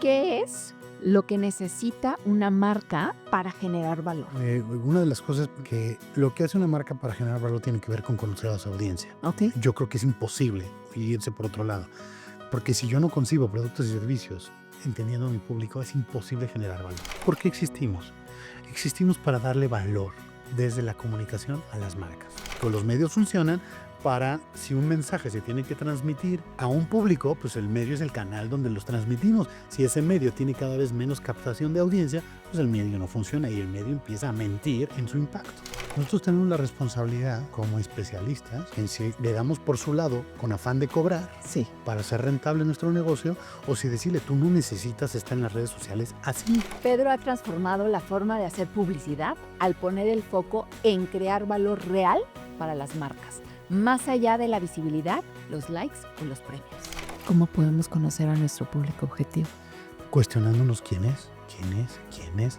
¿Qué es lo que necesita una marca para generar valor? Una de las cosas que lo que hace una marca para generar valor tiene que ver con conocer a su audiencia. ¿Ok? Yo creo que es imposible irse por otro lado, porque si yo no concibo productos y servicios entendiendo a mi público, es imposible generar valor. ¿Por qué existimos? Existimos para darle valor desde la comunicación a las marcas. Pues los medios funcionan para, si un mensaje se tiene que transmitir a un público, pues el medio es el canal donde los transmitimos. Si ese medio tiene cada vez menos captación de audiencia, pues el medio no funciona y el medio empieza a mentir en su impacto. Nosotros tenemos la responsabilidad como especialistas en si le damos por su lado con afán de cobrar Sí. para hacer rentable nuestro negocio o si decirle tú no necesitas estar en las redes sociales así. Pedro ha transformado la forma de hacer publicidad al poner el foco en crear valor real para las marcas, más allá de la visibilidad, los likes o los premios. ¿Cómo podemos conocer a nuestro público objetivo? Cuestionándonos quién es,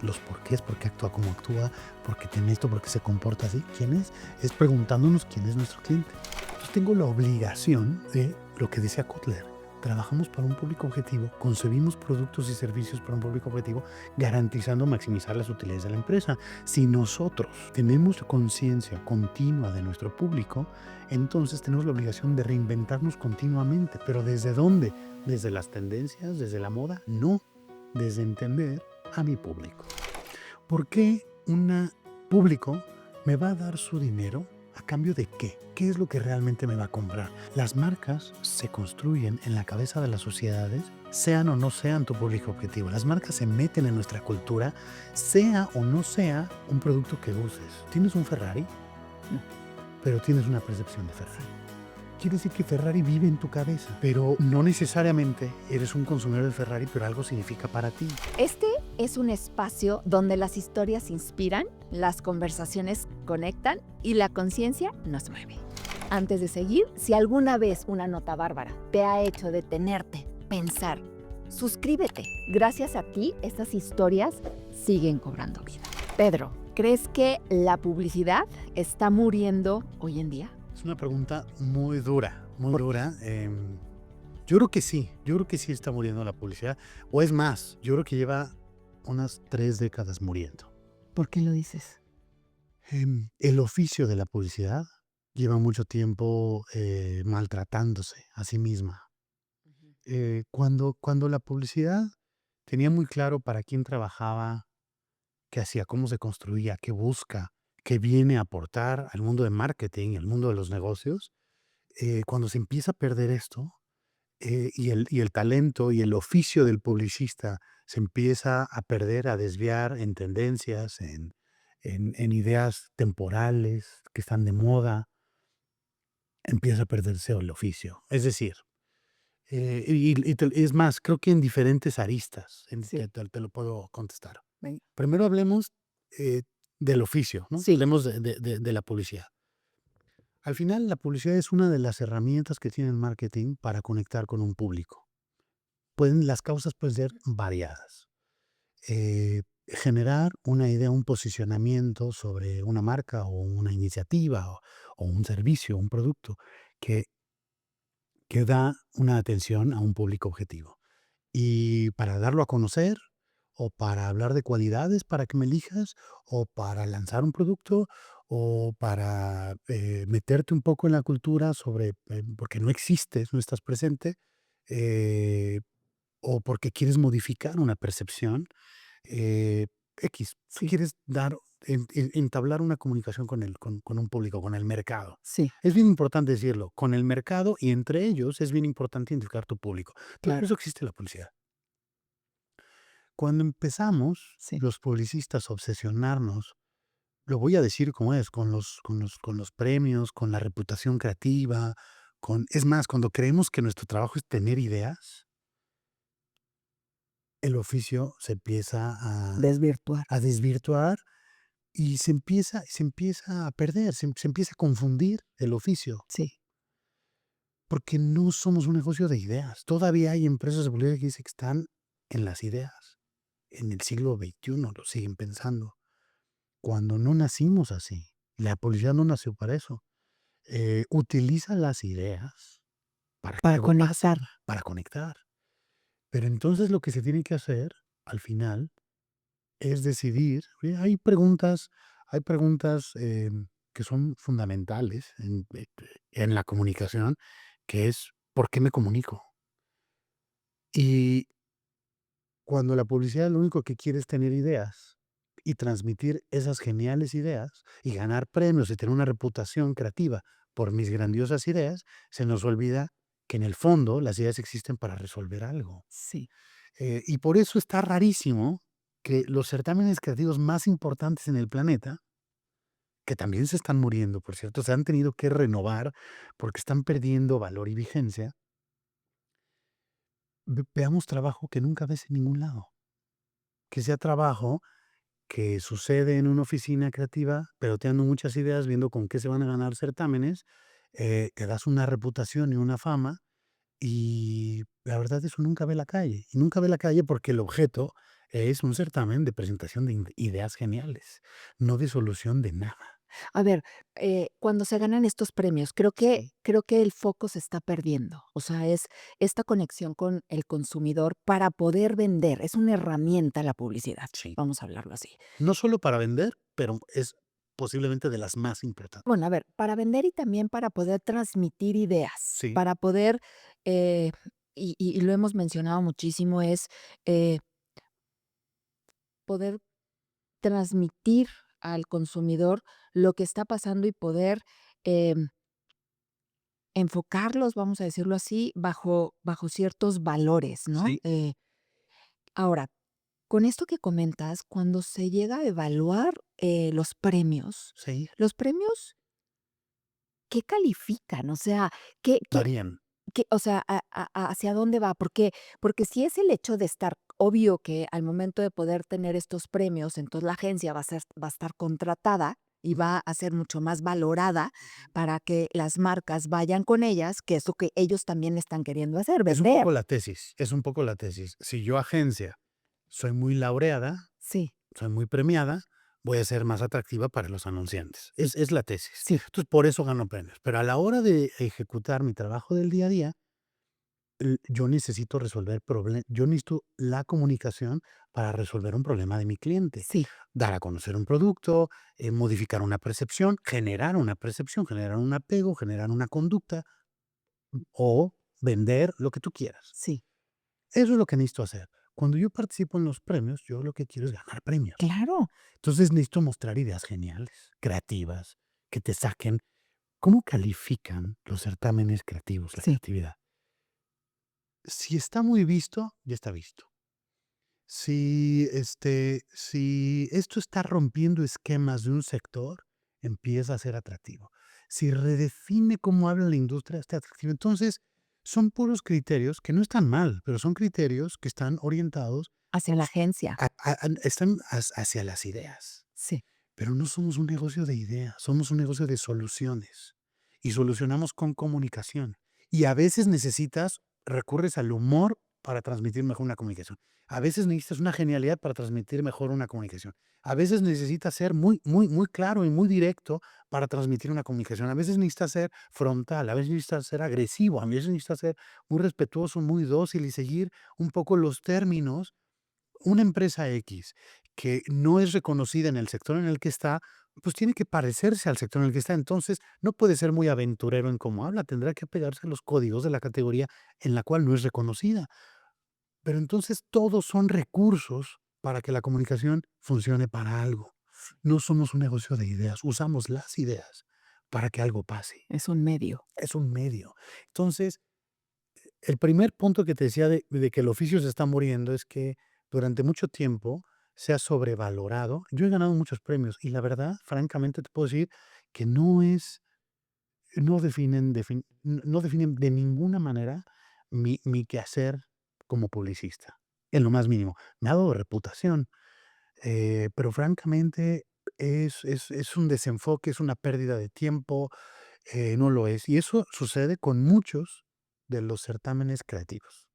los porqués, por qué actúa como actúa, por qué tiene esto, por qué se comporta así, quién es preguntándonos quién es nuestro cliente. Entonces tengo la obligación de lo que decía Kotler. Trabajamos para un público objetivo, concebimos productos y servicios para un público objetivo, garantizando maximizar las utilidades de la empresa. Si nosotros tenemos conciencia continua de nuestro público, entonces tenemos la obligación de reinventarnos continuamente. ¿Pero desde dónde? ¿Desde las tendencias? ¿Desde la moda? No, desde entender a mi público. ¿Por qué un público me va a dar su dinero? ¿A cambio de qué? ¿Qué es lo que realmente me va a comprar? Las marcas se construyen en la cabeza de las sociedades, sean o no sean tu público objetivo. Las marcas se meten en nuestra cultura, sea o no sea un producto que uses. ¿Tienes un Ferrari? No. Pero tienes una percepción de Ferrari. Quiere decir que Ferrari vive en tu cabeza, pero no necesariamente eres un consumidor de Ferrari, pero algo significa para ti. Este es un espacio donde las historias inspiran, las conversaciones conectan y la conciencia nos mueve. Antes de seguir, si alguna vez una nota bárbara te ha hecho detenerte, pensar, suscríbete. Gracias a ti, estas historias siguen cobrando vida. Pedro, ¿crees que la publicidad está muriendo hoy en día? Es una pregunta muy dura, muy dura. Yo creo que sí está muriendo la publicidad. O es más, yo creo que lleva unas 3 décadas muriendo. ¿Por qué lo dices? El oficio de la publicidad lleva mucho tiempo maltratándose a sí misma. Cuando la publicidad tenía muy claro para quién trabajaba, qué hacía, cómo se construía, qué busca, qué viene a aportar al mundo de marketing, al mundo de los negocios, cuando se empieza a perder esto y el talento y el oficio del publicista se empieza a perder, a desviar en tendencias, en ideas temporales que están de moda, empieza a perderse el oficio. Es decir, es más, creo que en diferentes aristas Sí. te lo puedo contestar. Venga. Primero hablemos del oficio, ¿no? Sí. Hablemos de la publicidad. Al final, la publicidad es una de las herramientas que tiene el marketing para conectar con un público. Las causas pueden ser variadas. Generar una idea, un posicionamiento sobre una marca o una iniciativa o un servicio, un producto que da una atención a un público objetivo. Y para darlo a conocer, o para hablar de cualidades para que me elijas, o para lanzar un producto, o para meterte un poco en la cultura sobre, porque no existes, no estás presente, eh, o porque quieres modificar una percepción, eh, X, tú Sí. quieres entablar una comunicación con un público, con el mercado. Sí, Es bien importante decirlo, con el mercado y entre ellos es bien importante identificar tu público. Pero por claro. eso existe la publicidad. Cuando empezamos Sí. los publicistas a obsesionarnos, lo voy a decir como es, con los premios, con la reputación creativa, es más, cuando creemos que nuestro trabajo es tener ideas, el oficio se empieza Desvirtuar. a desvirtuar y se empieza a perder, se empieza a confundir el oficio, Sí. porque no somos un negocio de ideas. Todavía hay empresas de publicidad que dicen que están en las ideas. En el siglo XXI lo siguen pensando. Cuando no nacimos así. La publicidad no nació para eso. Utiliza las ideas para que Para algo pase, conectar. para conectar. Pero entonces lo que se tiene que hacer al final es decidir, oye, hay preguntas que son fundamentales en la comunicación, que es ¿por qué me comunico? Y cuando la publicidad lo único que quiere es tener ideas y transmitir esas geniales ideas y ganar premios y tener una reputación creativa por mis grandiosas ideas, se nos olvida que en el fondo las ideas existen para resolver algo. Sí. Y por eso está rarísimo que los certámenes creativos más importantes en el planeta, que también se están muriendo, por cierto, se han tenido que renovar porque están perdiendo valor y vigencia, veamos trabajo que nunca ves en ningún lado, que sea trabajo que sucede en una oficina creativa, pero te dando muchas ideas, viendo con qué se van a ganar certámenes, te das una reputación y una fama, y la verdad eso nunca ve la calle. Y nunca ve la calle porque el objeto es un certamen de presentación de ideas geniales, no de solución de nada. A ver, cuando se ganan estos premios, Sí, creo que el foco se está perdiendo. O sea, es esta conexión con el consumidor para poder vender. Es una herramienta la publicidad, sí. vamos a hablarlo así. No solo para vender, pero es posiblemente de las más importantes. Bueno, a ver, para vender y también para poder transmitir ideas, Sí, para poder, eh, y lo hemos mencionado muchísimo, es eh, poder transmitir al consumidor lo que está pasando y poder em, enfocarlos, vamos a decirlo así, bajo ciertos valores, ¿no? sí, Ahora, con esto que comentas, cuando se llega a evaluar sí, los premios, ¿qué califican? O sea, ¿qué, varían. o sea, hacia dónde va? Porque si es el hecho de estar obvio que al momento de poder tener estos premios, entonces la agencia va a estar contratada y va a ser mucho más valorada para que las marcas vayan con ellas, que es lo que ellos también están queriendo hacer, Es un vender. poco la tesis, es un poco la tesis. Si yo agencia soy muy laureada, Sí, soy muy premiada, voy a ser más atractiva para los anunciantes. Es la tesis. sí, Entonces, por eso gano premios. Pero a la hora de ejecutar mi trabajo del día a día, yo necesito resolver problemas, yo necesito la comunicación para resolver un problema de mi cliente. sí, Dar a conocer un producto, modificar una percepción, generar un apego, generar una conducta o vender lo que tú quieras. sí, Eso es lo que necesito hacer. Cuando yo participo en los premios, yo lo que quiero es ganar premios. claro, Entonces necesito mostrar ideas geniales, creativas, que te saquen. ¿Cómo califican los certámenes creativos la sí, creatividad? Si está muy visto, ya está visto. Si esto está rompiendo esquemas de un sector, empieza a ser atractivo. Si redefine cómo habla la industria, está atractivo. Entonces, son puros criterios que no están mal, pero son criterios que están orientados hacia la agencia. hacia las ideas. Sí, Pero no somos un negocio de ideas, somos un negocio de soluciones. Y solucionamos con comunicación. Y a veces recurres al humor para transmitir mejor una comunicación. A veces necesitas una genialidad para transmitir mejor una comunicación. A veces necesitas ser muy, muy, muy claro y muy directo para transmitir una comunicación. A veces necesitas ser frontal, a veces necesitas ser agresivo, a veces necesitas ser muy respetuoso, muy dócil y seguir un poco los términos. Una empresa X que no es reconocida en el sector en el que está, pues tiene que parecerse al sector en el que está. Entonces, no puede ser muy aventurero en cómo habla, tendrá que apegarse a los códigos de la categoría en la cual no es reconocida. Pero entonces todos son recursos para que la comunicación funcione para algo. No somos un negocio de ideas, usamos las ideas para que algo pase. es un medio. Es un medio. Entonces, el primer punto que te decía de que el oficio se está muriendo es que durante mucho tiempo se ha sobrevalorado. Yo he ganado muchos premios y la verdad, francamente, te puedo decir que no definen de ninguna manera mi quehacer como publicista, en lo más mínimo. Me ha dado reputación, pero francamente es un desenfoque, es una pérdida de tiempo, no lo es. Y eso sucede con muchos de los certámenes creativos.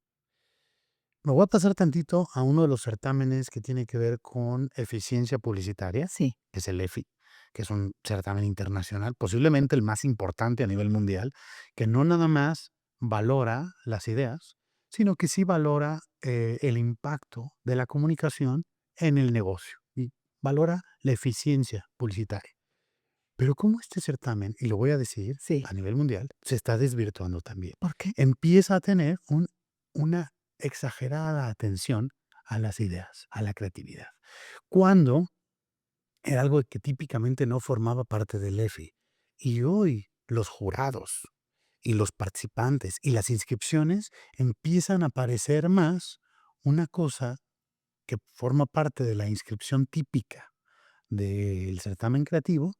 Me voy a pasar tantito a uno de los certámenes que tiene que ver con eficiencia publicitaria, Sí, que es el EFI, que es un certamen internacional, posiblemente el más importante a nivel mundial, que no nada más valora las ideas, sino que sí valora el impacto de la comunicación en el negocio y valora la eficiencia publicitaria. Pero como este certamen, y lo voy a decir Sí. a nivel mundial, se está desvirtuando también. ¿Por qué? Empieza a tener una exagerada atención a las ideas, a la creatividad, cuando era algo que típicamente no formaba parte del EFI. Y hoy los jurados y los participantes y las inscripciones empiezan a parecer más una cosa que forma parte de la inscripción típica del certamen creativo,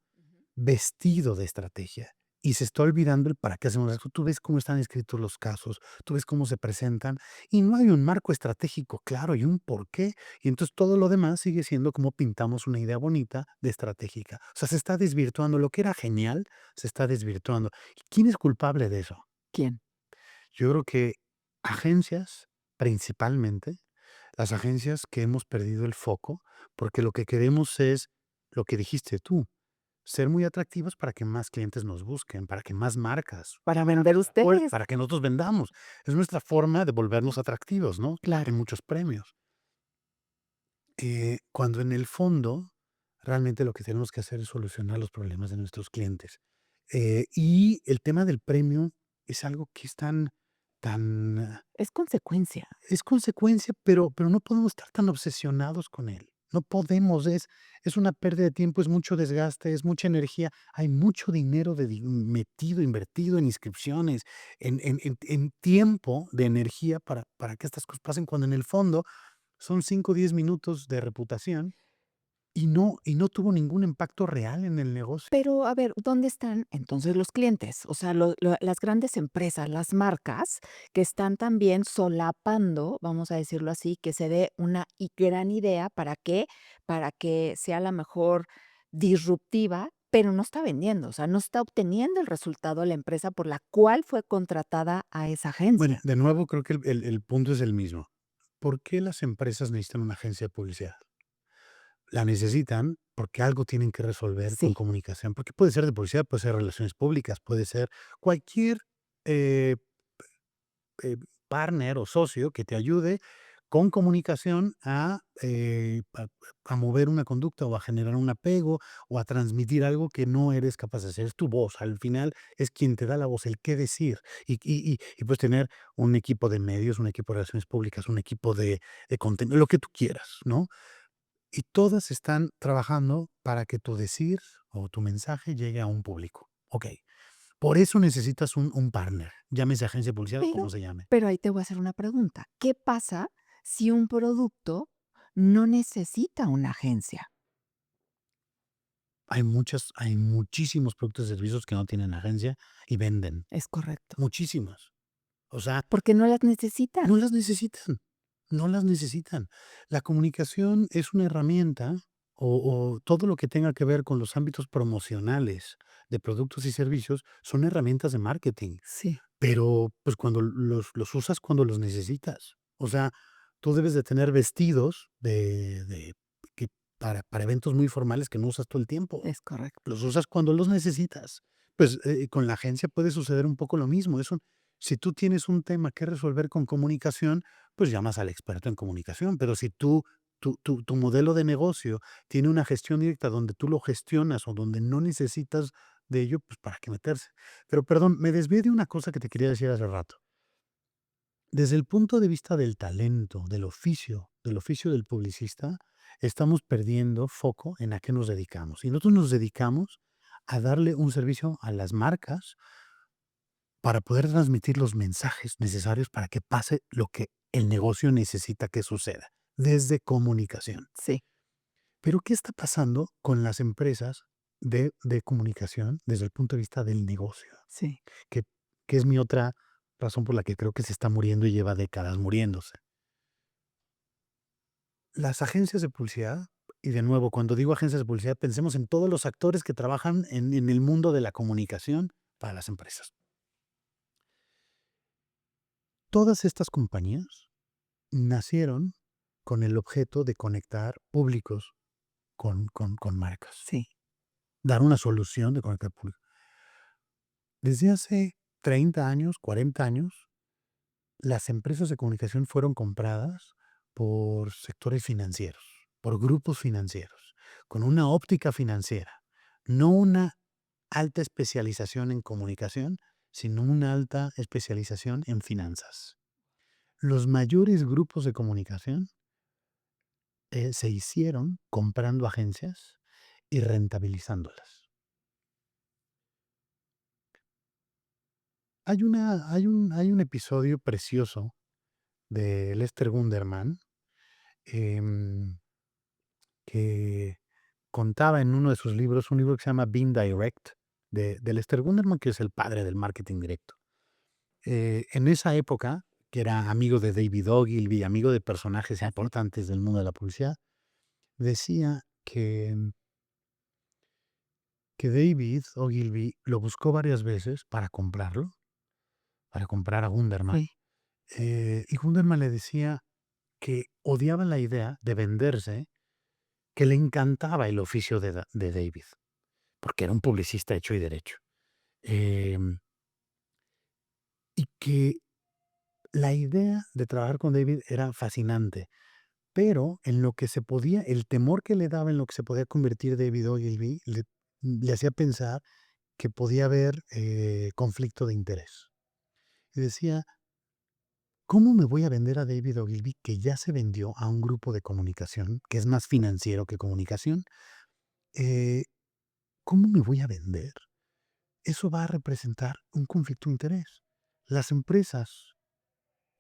vestido de estrategia. Y se está olvidando el para qué hacemos eso. Tú ves cómo están escritos los casos, tú ves cómo se presentan, y no hay un marco estratégico claro y un porqué. Y entonces todo lo demás sigue siendo como pintamos una idea bonita de estratégica. O sea, se está desvirtuando. Lo que era genial se está desvirtuando. ¿Y quién es culpable de eso? ¿Quién? Yo creo que agencias, principalmente, las agencias que hemos perdido el foco, porque lo que queremos es lo que dijiste tú, ser muy atractivos para que más clientes nos busquen, para que más marcas, Para vender o ustedes. para que nosotros vendamos. Es nuestra forma de volvernos atractivos, ¿no? Claro. En muchos premios. Cuando en el fondo, realmente lo que tenemos que hacer es solucionar los problemas de nuestros clientes. Y el tema del premio es algo que es tan Es consecuencia. es consecuencia, pero no podemos estar tan obsesionados con él. No podemos, es una pérdida de tiempo, es mucho desgaste, es mucha energía. Hay mucho dinero metido, invertido en inscripciones, en tiempo de energía para que estas cosas pasen, cuando en el fondo son 5 o 10 minutos de reputación y no tuvo ningún impacto real en el negocio. Pero, a ver, ¿dónde están entonces los clientes? O sea, las grandes empresas, las marcas que están también solapando, vamos a decirlo así, que se dé una gran idea para que sea la mejor disruptiva, pero no está vendiendo, o sea, no está obteniendo el resultado la empresa por la cual fue contratada a esa Bueno, agencia. de nuevo creo que el punto es el mismo. ¿Por qué las empresas necesitan una agencia de publicidad? La necesitan porque algo tienen que resolver con Sí, comunicación, porque puede ser de publicidad, puede ser relaciones públicas, puede ser cualquier, eh, eh, partner o socio que te ayude con comunicación a mover una conducta o a generar un apego o a transmitir algo que no eres capaz de hacer. Es tu voz, al final es quien te da la voz, el qué decir. Y puedes tener un equipo de medios, un equipo de relaciones públicas, un equipo de contenido, lo que tú quieras, ¿no? Y todas están trabajando para que tu decir o tu mensaje llegue a un público. Okey. Por eso necesitas un partner, llámese agencia de publicidad o como pero se llame. pero ahí te voy a hacer una pregunta, ¿qué pasa si un producto no necesita una agencia? Hay muchísimos productos y servicios que no tienen agencia y venden, Es correcto. muchísimos. O sea, Porque no las necesitan. no las necesitan, no las necesitan. La comunicación es una herramienta, o todo lo que tenga que ver con los ámbitos promocionales de productos y servicios son herramientas de marketing. Sí, Pero, pues, cuando los usas cuando los necesitas. O sea, tú debes de tener vestidos de que para eventos muy formales que no usas todo el tiempo. es correcto. Los usas cuando los necesitas. Pues, con la agencia puede suceder un poco lo mismo. Si tú tienes un tema que resolver con comunicación, pues llamas al experto en comunicación. Pero si tu modelo de negocio tiene una gestión directa donde tú lo gestionas o donde no necesitas de ello, pues, ¿para qué meterse? Pero perdón, me desvié de una cosa que te quería decir hace rato. Desde el punto de vista del talento, del oficio del publicista, estamos perdiendo foco en a qué nos dedicamos. Y nosotros nos dedicamos a darle un servicio a las marcas para poder transmitir los mensajes necesarios para que pase lo que el negocio necesita que suceda, desde comunicación. Sí, Pero, ¿qué está pasando con las empresas de comunicación desde el punto de vista del negocio? sí. Que que es mi otra razón por la que creo que se está muriendo y lleva décadas muriéndose. Las agencias de publicidad, y de nuevo, cuando digo agencias de publicidad, pensemos en todos los actores que trabajan en el mundo de la comunicación para las empresas. Todas estas compañías nacieron con el objeto de conectar públicos con marcas, Sí, dar una solución de conectar públicos. Desde hace 30 años, 40 años, las empresas de comunicación fueron compradas por sectores financieros, por grupos financieros, con una óptica financiera, no una alta especialización en comunicación, sino una alta especialización en finanzas. Los mayores grupos de comunicación se hicieron comprando agencias y rentabilizándolas. Hay un episodio precioso de Lester Gunderman em, que contaba en uno de sus libros, un libro que se llama Being Direct, de Lester Gunderman, que es el padre del marketing directo. En esa época, que era amigo de David Ogilvy, amigo de personajes importantes del mundo de la publicidad, decía que David Ogilvy lo buscó varias veces para comprarlo, para comprar a Gunderman. Sí. Y Gunderman le decía que odiaba la idea de venderse, que le encantaba el oficio de David, porque era un publicista hecho y derecho. Em, y que la idea de trabajar con David era fascinante, pero en lo que se podía, el temor que le daba en lo que se podía convertir David Ogilvy le hacía pensar que podía haber conflicto de interés. Y decía, ¿cómo me voy a vender a David Ogilvy que ya se vendió a un grupo de comunicación, que es más financiero que comunicación? Eh, ¿Cómo me voy a vender? Eso va a representar un conflicto de interés. Las empresas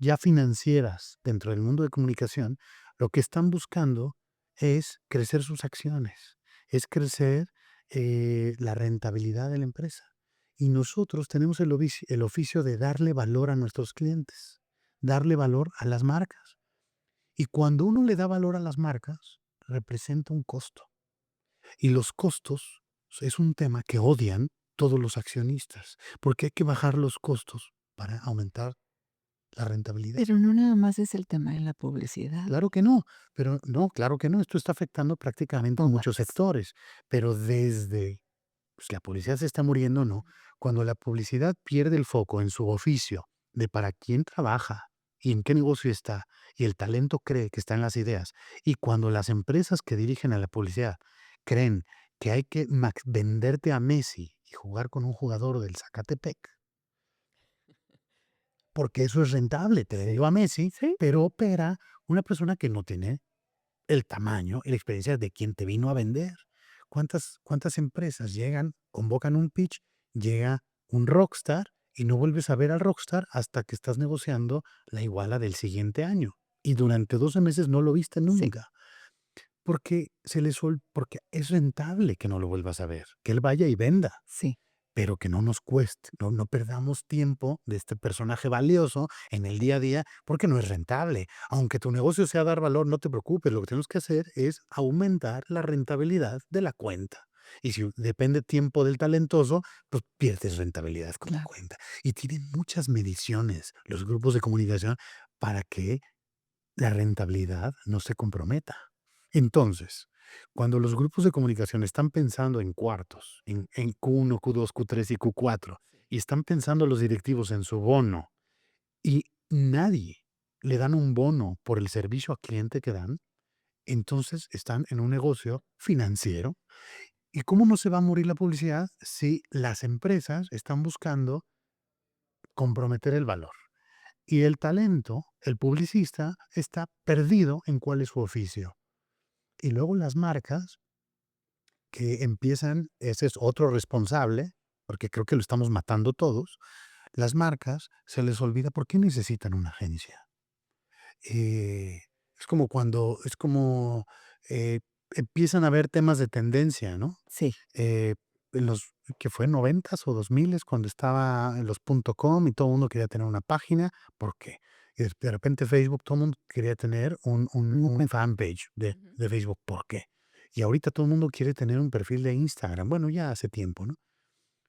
ya financieras dentro del mundo de comunicación, lo que están buscando es crecer sus acciones, es crecer la rentabilidad de la empresa. Y nosotros tenemos el oficio de darle valor a nuestros clientes, darle valor a las marcas. Y cuando uno le da valor a las marcas, representa un costo. Y los costos es un tema que odian todos los accionistas, porque hay que bajar los costos para aumentar la rentabilidad. Pero no nada más es el tema de la publicidad. Claro que no, pero no, claro que no. Esto está afectando prácticamente a muchos Todas. sectores, pero desde pues, la publicidad se está muriendo, no. Cuando la publicidad pierde el foco en su oficio de para quién trabaja y en qué negocio está, y el talento cree que está en las ideas, y cuando las empresas que dirigen a la publicidad creen que hay que venderte a Messi y jugar con un jugador del Zacatepec, porque eso es rentable, te vendo a Messi, Sí. pero opera una persona que no tiene el tamaño y la experiencia de quien te vino a vender. ¿Cuántas empresas llegan, convocan un pitch, llega un rockstar y no vuelves a ver al rockstar hasta que estás negociando la iguala del siguiente año? Y durante 12 meses no lo viste Sí. nunca, porque es rentable que no lo vuelvas a ver, que él vaya y venda, Sí. pero que no nos cueste, no perdamos tiempo de este personaje valioso en el día a día, porque no es rentable. Aunque tu negocio sea dar valor, no te preocupes, lo que tenemos que hacer es aumentar la rentabilidad de la cuenta. Y si depende tiempo del talentoso, pues pierdes rentabilidad con la Claro. cuenta. Y tienen muchas mediciones los grupos de comunicación para que la rentabilidad no se comprometa. Entonces, cuando los grupos de comunicación están pensando en cuartos, en Q1, Q2, Q3 y Q4, y están pensando los directivos en su bono, y nadie le dan un bono por el servicio al cliente que dan, entonces están en un negocio financiero. ¿Y cómo no se va a morir la publicidad si las empresas están buscando comprometer el valor? Y el talento, el publicista, está perdido en cuál es su oficio. Y luego las marcas que empiezan, ese es otro responsable, porque creo que lo estamos matando todos, las marcas se les olvida por qué necesitan una agencia. Eh, es como eh, empiezan a haber temas de tendencia, ¿no? Sí. Eh, en los que fue noventas o 2000 cuando estaba en los .com y todo el mundo quería tener una página, ¿por qué? Y de repente Facebook, todo el mundo quería tener una fanpage Ujú. de Facebook, ¿por qué? Y ahorita todo el mundo quiere tener un perfil de Instagram, bueno, ya hace tiempo, ¿no?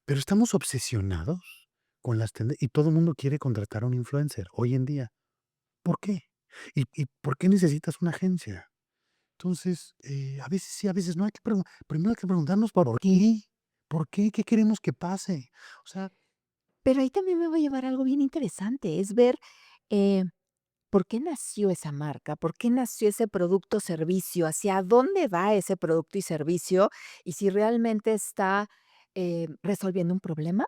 Pero estamos obsesionados con las tendencias y todo el mundo quiere contratar a un influencer hoy en día. ¿Por qué? ¿Y por qué necesitas una agencia? Entonces, a veces sí, a veces no. Primero hay que preguntarnos por qué. ¿Por qué? ¿Qué queremos que pase? O sea, Pero ahí también me va a llevar a algo bien interesante, es ver eh, ¿por qué nació esa marca? ¿Por qué nació ese producto o servicio? ¿Hacia dónde va ese producto y servicio? Y si realmente está resolviendo un problema.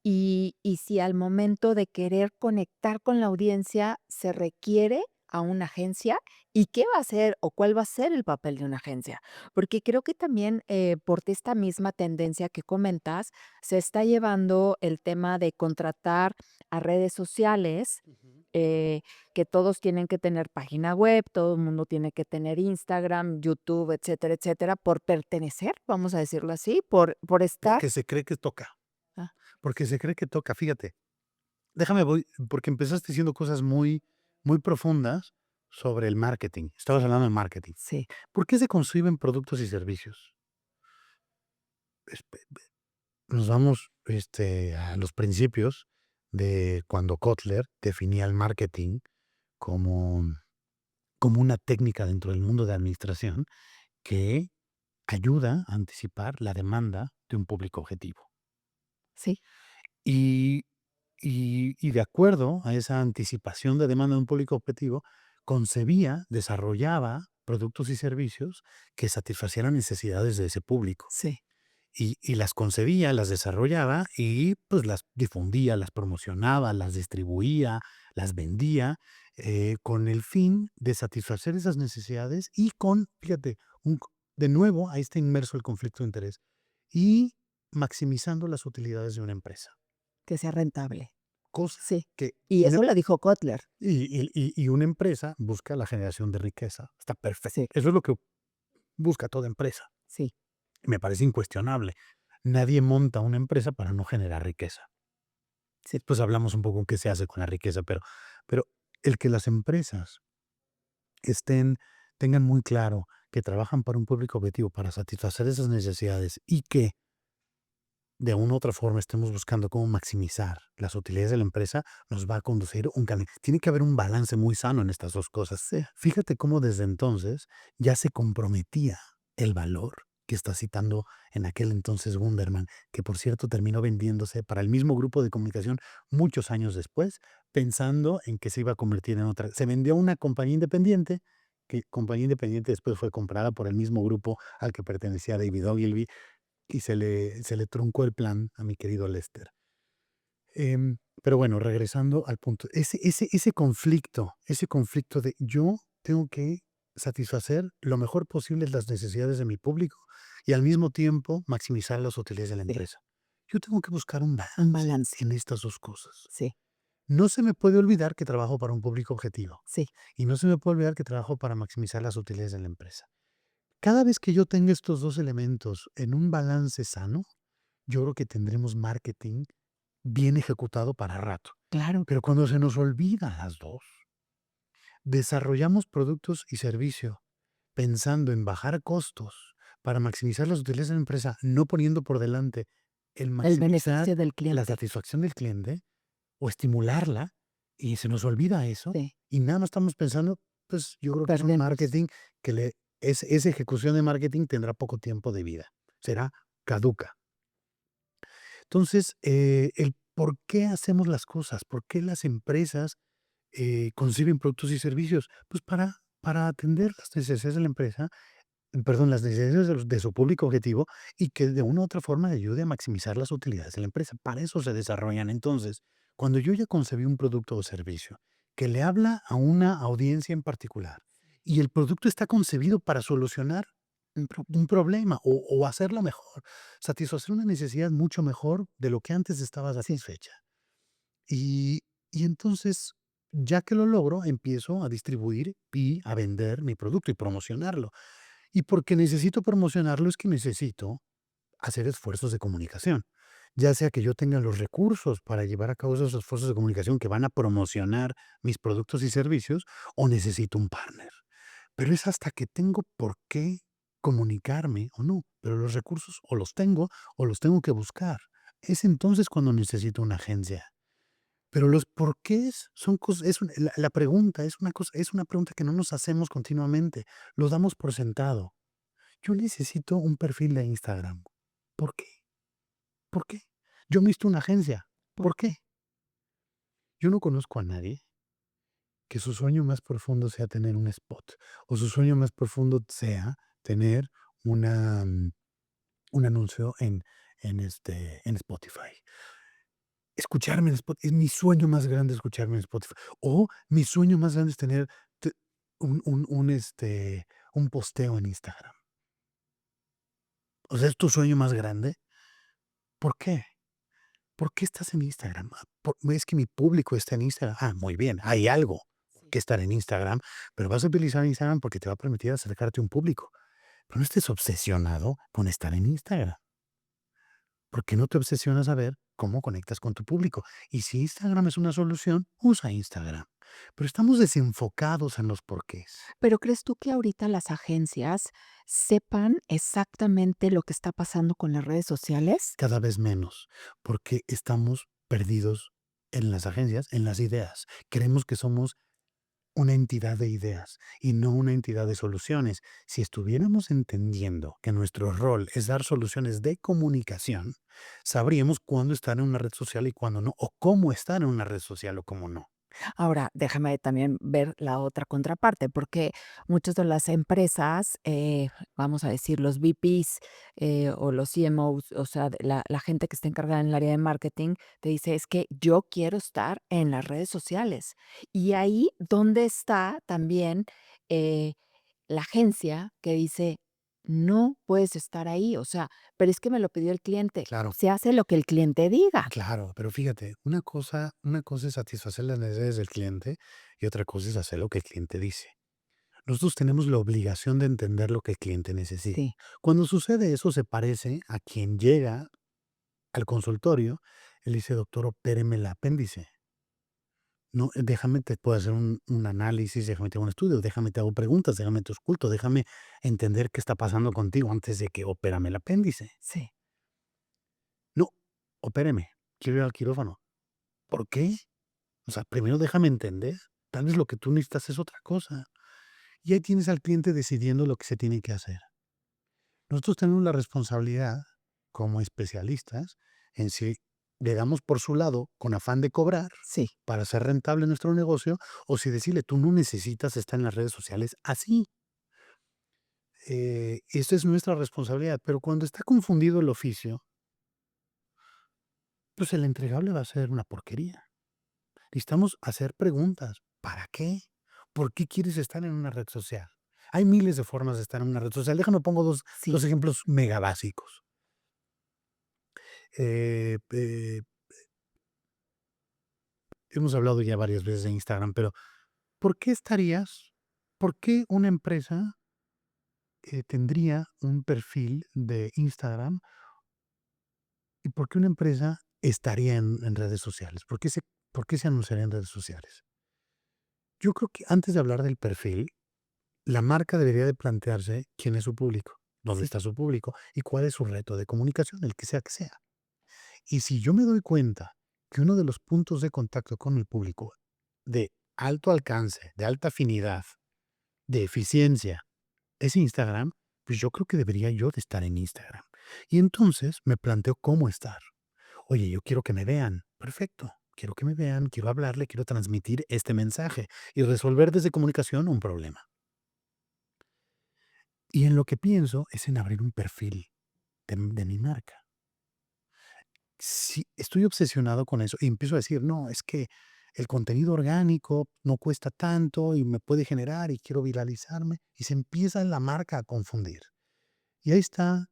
Y si al momento de querer conectar con la audiencia se requiere a una agencia, ¿y qué va a ser o cuál va a ser el papel de una agencia? Porque creo que también, por esta misma tendencia que comentas, se está llevando el tema de contratar a redes sociales, Ujú. eh, que todos tienen que tener página web, todo el mundo tiene que tener Instagram, YouTube, etcétera, etcétera, por pertenecer, vamos a decirlo así, por estar. Porque se cree que toca, Ah, porque se cree que toca. Fíjate, déjame voy, porque empezaste diciendo cosas muy, muy profundas sobre el marketing. Estabas hablando de marketing. sí, ¿Por qué se conciben productos y servicios? Espe- Nos vamos a los principios de cuando Kotler definía el marketing como, como una técnica dentro del mundo de administración que ayuda a anticipar la demanda de un público objetivo. sí, Y, y de acuerdo a esa anticipación de demanda de un público objetivo, concebía, desarrollaba productos y servicios que satisfacieran necesidades de ese público. sí. Y las concebía, las desarrollaba y pues las difundía, las promocionaba, las distribuía, las vendía, con el fin de satisfacer esas necesidades y con, fíjate, de nuevo ahí está inmerso el conflicto de interés y maximizando las utilidades de una empresa. Que sea rentable. Cosa Sí. que Y una, eso lo dijo Kotler. y una empresa busca la generación de riqueza. Está perfecto. Sí, Eso es lo que busca toda empresa. sí, Me parece incuestionable. Nadie monta una empresa para no generar riqueza. sí, Después hablamos un poco qué se hace con la riqueza, pero el que las empresas estén, tengan muy claro que trabajan para un público objetivo, para satisfacer esas necesidades y que de una u otra forma estemos buscando cómo maximizar las utilidades de la empresa, nos va a conducir un camino. Tiene que haber un balance muy sano en estas dos cosas. sí. Fíjate cómo desde entonces ya se comprometía el valor que está citando en aquel entonces Wunderman, que por cierto terminó vendiéndose para el mismo grupo de comunicación muchos años después, pensando en que se iba a convertir en otra. Se vendió a una compañía independiente, que compañía independiente después fue comprada por el mismo grupo al que pertenecía David Ogilvy, y se le truncó el plan a mi querido Lester. Pero bueno, regresando al punto, ese conflicto de yo tengo que satisfacer lo mejor posible las necesidades de mi público y al mismo tiempo maximizar las utilidades de la Sí, empresa. Yo tengo que buscar un un balance balance. en estas dos cosas. Sí, No se me puede olvidar que trabajo para un público objetivo sí, y no se me puede olvidar que trabajo para maximizar las utilidades de la empresa. Cada vez que yo tenga estos dos elementos en un balance sano, yo creo que tendremos marketing bien ejecutado para rato. claro. Pero cuando se nos olvidan las dos, desarrollamos productos y servicios pensando en bajar costos para maximizar las utilidades de la empresa, no poniendo por delante el El maximizar beneficio del la cliente. satisfacción del cliente o estimularla, y se nos olvida eso, Sí, y nada más estamos pensando, pues yo creo que es un perdemos. marketing que esa ejecución de marketing tendrá poco tiempo de vida, será caduca. Entonces, el por qué hacemos las cosas, por qué las empresas conciben productos y servicios, pues para atender las necesidades de la empresa, perdón, las necesidades de su público objetivo y que de una u otra forma ayude a maximizar las utilidades de la empresa. Para eso se desarrollan. Entonces, cuando yo ya concebí un producto o servicio que le habla a una audiencia en particular y el producto está concebido para solucionar Un problema. un problema o hacerlo mejor, satisfacer una necesidad mucho mejor de lo que antes estaba Sí, satisfecha. Y, y entonces, ya que lo logro, empiezo a distribuir y a vender mi producto y promocionarlo. Y porque necesito promocionarlo es que necesito hacer esfuerzos de comunicación. Ya sea que yo tenga los recursos para llevar a cabo esos esfuerzos de comunicación que van a promocionar mis productos y servicios o necesito un partner. Pero es hasta que tengo por qué comunicarme o no. Pero los recursos o los tengo que buscar. Es entonces cuando necesito una agencia. Pero los porqués son cosas, la pregunta es una cosa, es una pregunta que no nos hacemos continuamente. Lo damos por sentado. Yo necesito un perfil de Instagram. ¿Por qué? ¿Por qué? Yo necesito una agencia. ¿por ¿Por qué? qué? Yo no conozco a nadie. que su sueño más profundo sea tener un spot, o su sueño más profundo sea tener una, un anuncio en Spotify. Escucharme en Spotify, es mi sueño más grande escucharme en Spotify. O mi sueño más grande es tener te un posteo en Instagram. O sea, ¿es tu sueño más grande? ¿Por qué? ¿Por qué estás en Instagram? Es que mi público está en Instagram. Ah, muy bien, hay algo Sí. que estar en Instagram, pero vas a utilizar Instagram porque te va a permitir acercarte a un público. Pero no estés obsesionado con estar en Instagram. ¿Por qué no te obsesionas a ver cómo conectas con tu público? Y si Instagram es una solución, usa Instagram. Pero estamos desenfocados en los porqués. Pero, ¿crees tú que ahorita las agencias sepan exactamente lo que está pasando con las redes sociales? Cada vez menos, porque estamos perdidos en las agencias, en las ideas. Creemos que somos una entidad de ideas y no una entidad de soluciones. Si estuviéramos entendiendo que nuestro rol es dar soluciones de comunicación, sabríamos cuándo estar en una red social y cuándo no, o cómo estar en una red social o cómo no. Ahora, déjame también ver la otra contraparte, porque muchas de las empresas, vamos a decir, los VPs, o los CMOs, o sea, la gente que está encargada en el área de marketing, te dice: "Es que yo quiero estar en las redes sociales". Y ahí, ¿dónde está también, eh, la agencia que dice: "No puedes estar ahí"? O sea, pero es que me lo pidió el cliente. Claro, Se hace lo que el cliente diga. claro, pero fíjate, una cosa es satisfacer las necesidades del cliente y otra cosa es hacer lo que el cliente dice. Nosotros tenemos la obligación de entender lo que el cliente necesita. Sí, Cuando sucede eso, se parece a quien llega al consultorio, él dice: "Doctor, opéreme el apéndice". No, déjame, te puedo hacer un análisis, déjame te hago un estudio, déjame te hago preguntas, déjame te ausculto, déjame entender qué está pasando contigo antes de que opérame el apéndice. sí. No, opéreme, quiero ir al quirófano. ¿Por qué? O sea, primero déjame entender, tal vez lo que tú necesitas es otra cosa. Y ahí tienes al cliente decidiendo lo que se tiene que hacer. Nosotros tenemos la responsabilidad, como especialistas, en si le damos por su lado con afán de cobrar Sí. para hacer rentable nuestro negocio, o si decirle, tú no necesitas estar en las redes sociales así. Esa es nuestra responsabilidad, pero cuando está confundido el oficio, pues el entregable va a ser una porquería. Necesitamos hacer preguntas. ¿Para qué? ¿Por qué quieres estar en una red social? Hay miles de formas de estar en una red social. Déjame pongo Sí. dos ejemplos mega básicos. Eh, eh, Hemos hablado ya varias veces de Instagram, pero ¿por qué por qué una empresa tendría un perfil de Instagram y por qué una empresa estaría en redes sociales? Por qué se anunciaría en redes sociales? Yo creo que antes de hablar del perfil, la marca debería de plantearse quién es su público, dónde Sí. está su público y cuál es su reto de comunicación, el que sea que sea. Y si yo me doy cuenta que uno de los puntos de contacto con el público de alto alcance, de alta afinidad, de eficiencia, es Instagram, pues yo creo que debería yo de estar en Instagram. Y entonces me planteo cómo estar. Oye, yo quiero que me vean. Perfecto. Quiero que me vean, quiero hablarle, quiero transmitir este mensaje y resolver desde comunicación un problema. Y en lo que pienso es en abrir un perfil de mi marca. Si estoy obsesionado con eso y empiezo a decir, no, es que el contenido orgánico no cuesta tanto y me puede generar y quiero viralizarme y se empieza la marca a confundir. Y ahí está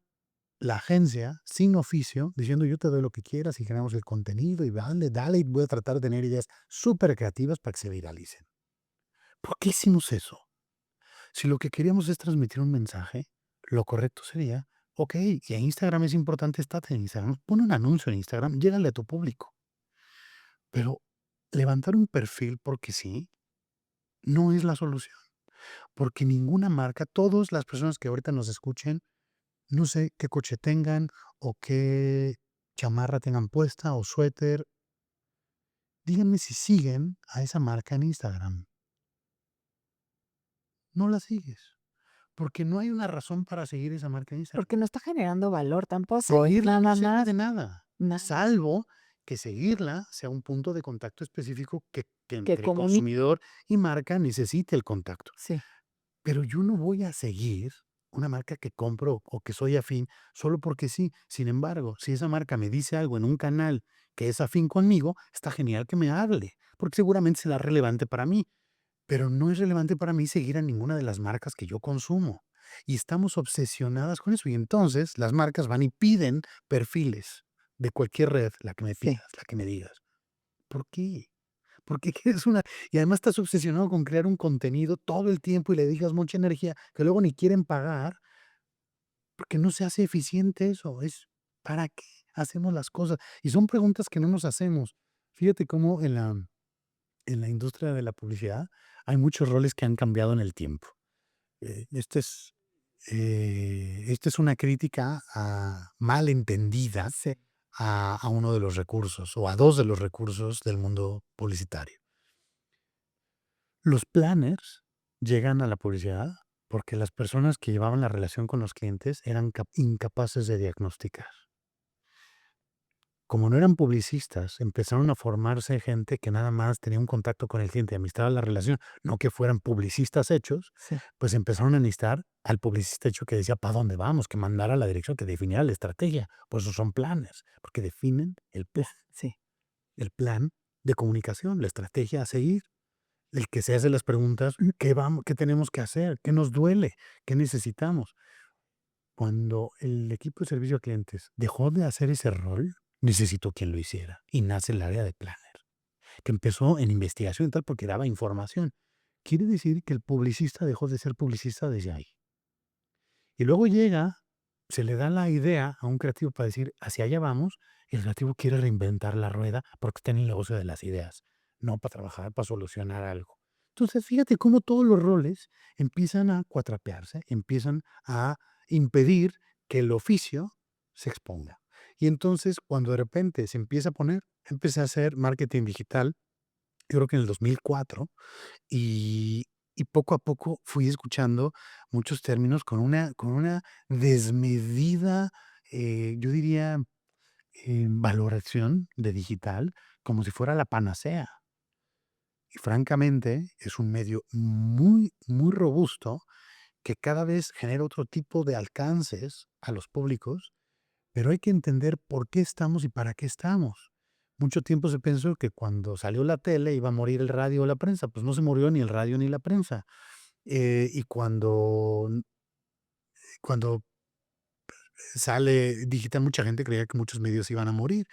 la agencia sin oficio diciendo yo te doy lo que quieras y generamos el contenido y dale, dale y voy a tratar de tener ideas súper creativas para que se viralicen. ¿Por qué hicimos eso? Si lo que queríamos es transmitir un mensaje, lo correcto sería, ok, y en Instagram es importante, estate en Instagram, pon un anuncio en Instagram, llégale a tu público. Pero levantar un perfil porque sí, no es la solución. Porque ninguna marca, todas las personas que ahorita nos escuchen, no sé qué coche tengan o qué chamarra tengan puesta o suéter, díganme si siguen a esa marca en Instagram. No la sigues, porque no hay una razón para seguir esa marca en Instagram. Porque no está generando valor tampoco, Seguirla no nada sirve de más, nada, nada. salvo que seguirla sea un punto de contacto específico que que Que entre comuni consumidor y marca necesite el contacto. Sí, Pero yo no voy a seguir una marca que compro o que soy afín solo porque sí. Sin embargo, si esa marca me dice algo en un canal que es afín conmigo, está genial que me hable, porque seguramente será relevante para mí, pero no es relevante para mí seguir a ninguna de las marcas que yo consumo. Y estamos obsesionadas con eso. Y entonces las marcas van y piden perfiles de cualquier red, la que me sí. pidas, la que me digas. ¿Por qué? Porque quieres una y además estás obsesionado con crear un contenido todo el tiempo y le dedicas mucha energía que luego ni quieren pagar, porque no se hace eficiente eso. Es, ¿para qué hacemos las cosas? Y son preguntas que no nos hacemos. Fíjate cómo en la industria de la publicidad hay muchos roles que han cambiado en el tiempo. Eh, este es, esta es una crítica mal entendida Sí. a uno de los recursos o a 2 de los recursos del mundo publicitario. Los planners llegan a la publicidad porque las personas que llevaban la relación con los clientes eran incapaces de diagnosticar. Como no eran publicistas, empezaron a formarse gente que nada más tenía un contacto con el cliente y administraba la relación, no que fueran publicistas hechos, Sí, pues empezaron a necesitar al publicista hecho que decía para dónde vamos, que mandara la dirección, que definiera la estrategia. Pues esos son planners, porque definen sí. el plan de comunicación, la estrategia a seguir. El que se hace las preguntas, ¿qué tenemos que hacer? ¿Qué nos duele? ¿Qué necesitamos? Cuando el equipo de servicio a clientes dejó de hacer ese rol, necesitó quien lo hiciera. Y nace el área de planner, que empezó en investigación y tal porque daba información. Quiere decir que el publicista dejó de ser publicista desde ahí. Y luego llega, se le da la idea a un creativo para decir, hacia allá vamos, y el creativo quiere reinventar la rueda porque está en el negocio de las ideas, no para trabajar, para solucionar algo. Entonces, fíjate cómo todos los roles empiezan a cuatrapearse, empiezan a impedir que el oficio se exponga. Y entonces, cuando de repente se empieza a poner, empecé a hacer marketing digital, yo creo que en el 2004, y poco a poco fui escuchando muchos términos con una desmedida, yo diría, valoración de digital, como si fuera la panacea. Y francamente, es un medio muy, muy robusto que cada vez genera otro tipo de alcances a los públicos, pero hay que entender por qué estamos y para qué estamos. Mucho tiempo se pensó que cuando salió la tele iba a morir el radio o la prensa, pues no se murió ni el radio ni la prensa. Y cuando sale digital, mucha gente creía que muchos medios iban a morir.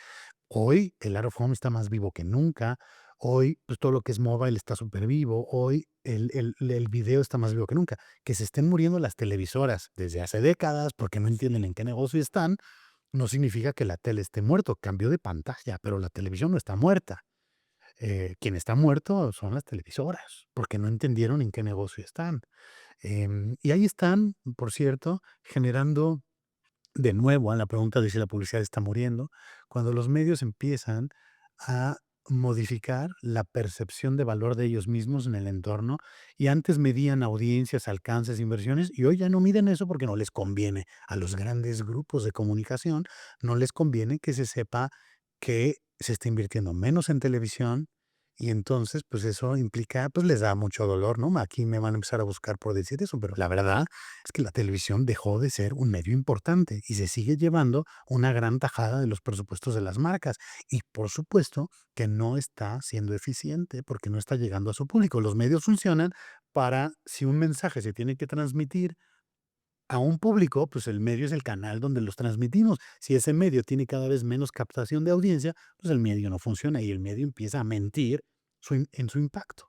Hoy el out of home está más vivo que nunca. Hoy, pues todo lo que es mobile está súper vivo. Hoy el video está más vivo que nunca. Que se estén muriendo las televisoras desde hace décadas porque no entienden en qué negocio están, no significa que la tele esté muerto. Cambió de pantalla, pero la televisión no está muerta. Quien está muerto son las televisoras, porque no entendieron en qué negocio están. Y ahí están, por cierto, generando de nuevo a la pregunta de si la publicidad está muriendo, cuando los medios empiezan a modificar la percepción de valor de ellos mismos en el entorno y antes medían audiencias, alcances, inversiones y hoy ya no miden eso porque no les conviene. A los grandes grupos de comunicación no les conviene que se sepa que se está invirtiendo menos en televisión y entonces pues eso implica, pues les da mucho dolor, ¿no? Aquí me van a empezar a buscar por decir eso, pero la verdad es que la televisión dejó de ser un medio importante y se sigue llevando una gran tajada de los presupuestos de las marcas. Y por supuesto que no está siendo eficiente porque no está llegando a su público. Los medios funcionan para, si un mensaje se tiene que transmitir a un público, pues el medio es el canal donde los transmitimos. Si ese medio tiene cada vez menos captación de audiencia, pues el medio no funciona y el medio empieza a mentir en su impacto.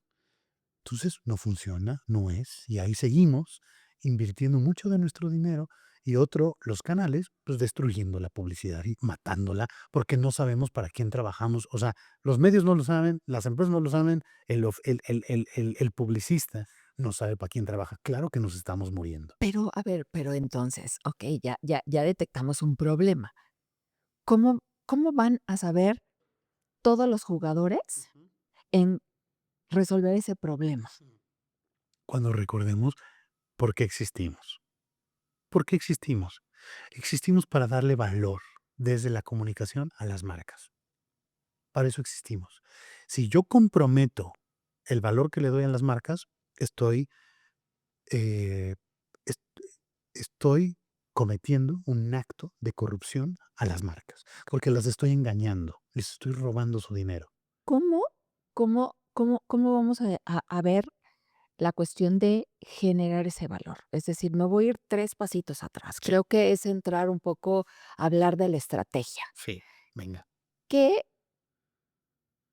Entonces, no funciona, no es, y ahí seguimos invirtiendo mucho de nuestro dinero y otro, los canales, pues destruyendo la publicidad y matándola porque no sabemos para quién trabajamos. O sea, los medios no lo saben, las empresas no lo saben, el publicista no sabe para quién trabaja. Claro que nos estamos muriendo. Pero, a ver, pero entonces, okey, ya detectamos un problema. ¿Cómo van a saber todos los jugadores en resolver ese problema? Cuando recordemos por qué existimos. ¿Por qué existimos? Existimos para darle valor desde la comunicación a las marcas. Para eso existimos. Si yo comprometo el valor que le doy a las marcas, estoy, eh, est- estoy cometiendo un acto de corrupción a las marcas, porque las estoy engañando, les estoy robando su dinero. ¿Cómo cómo vamos a ver la cuestión de generar ese valor? Es decir, me voy a ir 3 pasitos atrás. Sí, Creo que es entrar un poco a hablar de la estrategia. sí, venga. ¿Qué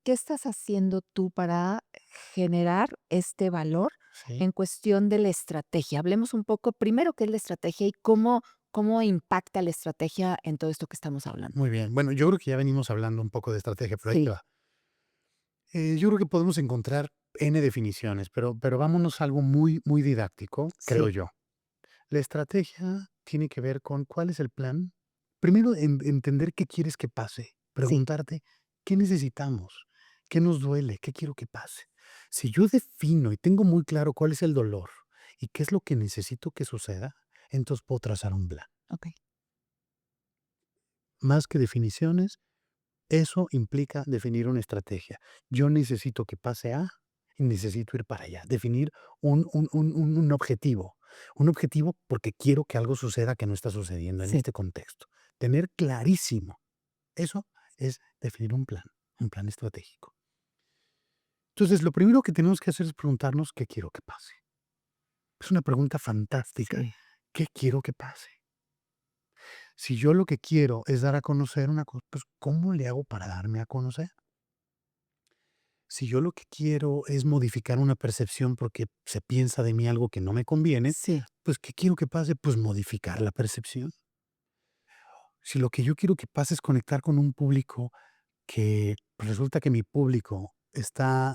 qué estás haciendo tú para generar este valor Sí. en cuestión de la estrategia? Hablemos un poco primero qué es la estrategia y cómo impacta la estrategia en todo esto que estamos hablando. Muy bien. Bueno, yo creo que ya venimos hablando un poco de estrategia, pero ahí te Sí, va. Yo creo que podemos encontrar N definiciones, pero vámonos a algo muy, muy didáctico, creo sí, yo. La estrategia tiene que ver con cuál es el plan. Primero, entender qué quieres que pase. sí, Preguntarte, ¿qué necesitamos? ¿Qué nos duele? ¿Qué quiero que pase? Si yo defino y tengo muy claro cuál es el dolor y qué es lo que necesito que suceda, entonces puedo trazar un plan. okey. Más que definiciones, eso implica definir una estrategia. Yo necesito que pase A y necesito ir para allá. Definir un objetivo. Un objetivo porque quiero que algo suceda que no está sucediendo en Sí, este contexto. Tener clarísimo. Eso es definir un plan estratégico. Entonces, lo primero que tenemos que hacer es preguntarnos qué quiero que pase. Es una pregunta fantástica. sí, ¿Qué quiero que pase? Si yo lo que quiero es dar a conocer una cosa, pues ¿cómo le hago para darme a conocer? Si yo lo que quiero es modificar una percepción porque se piensa de mí algo que no me conviene, sí, pues, ¿qué quiero que pase? Pues modificar la percepción. Si lo que yo quiero que pase es conectar con un público que pues, resulta que mi público está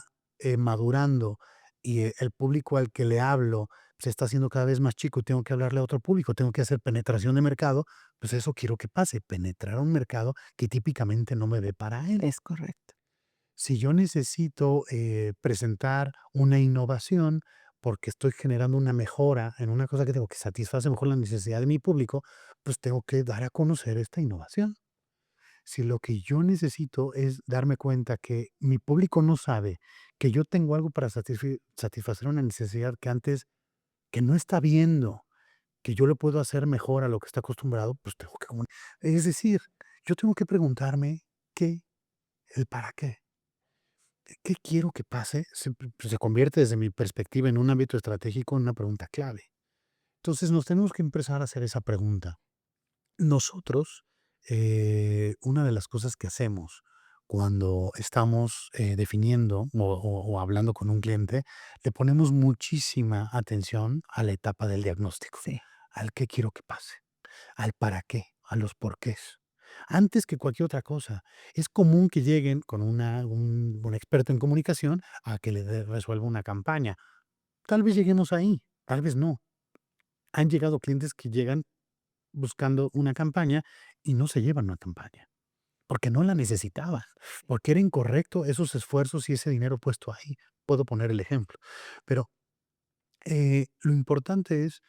madurando y el público al que le hablo se está haciendo cada vez más chico y tengo que hablarle a otro público, tengo que hacer penetración de mercado, pues eso quiero que pase, penetrar a un mercado que típicamente no me ve para él. es correcto. Si yo necesito presentar una innovación porque estoy generando una mejora en una cosa que tengo que satisface mejor la necesidad de mi público, pues tengo que dar a conocer esta innovación. Si lo que yo necesito es darme cuenta que mi público no sabe que yo tengo algo para satisfacer una necesidad que antes que no está viendo, que yo le puedo hacer mejor a lo que está acostumbrado, pues tengo que es decir, yo tengo que preguntarme qué, el para qué. ¿Qué quiero que pase? Se convierte desde mi perspectiva en un ámbito estratégico en una pregunta clave. Entonces nos tenemos que empezar a hacer esa pregunta. Nosotros, una de las cosas que hacemos cuando estamos definiendo o hablando con un cliente, le ponemos muchísima atención a la etapa del diagnóstico, Sí, al qué quiero que pase, al para qué, a los porqués. Antes que cualquier otra cosa, es común que lleguen con un experto en comunicación a que resuelva una campaña. Tal vez lleguemos ahí, tal vez no. Han llegado clientes que llegan buscando una campaña y no se llevan una campaña, porque no la necesitaban, porque era incorrecto esos esfuerzos y ese dinero puesto ahí. Puedo poner el ejemplo. Pero lo importante es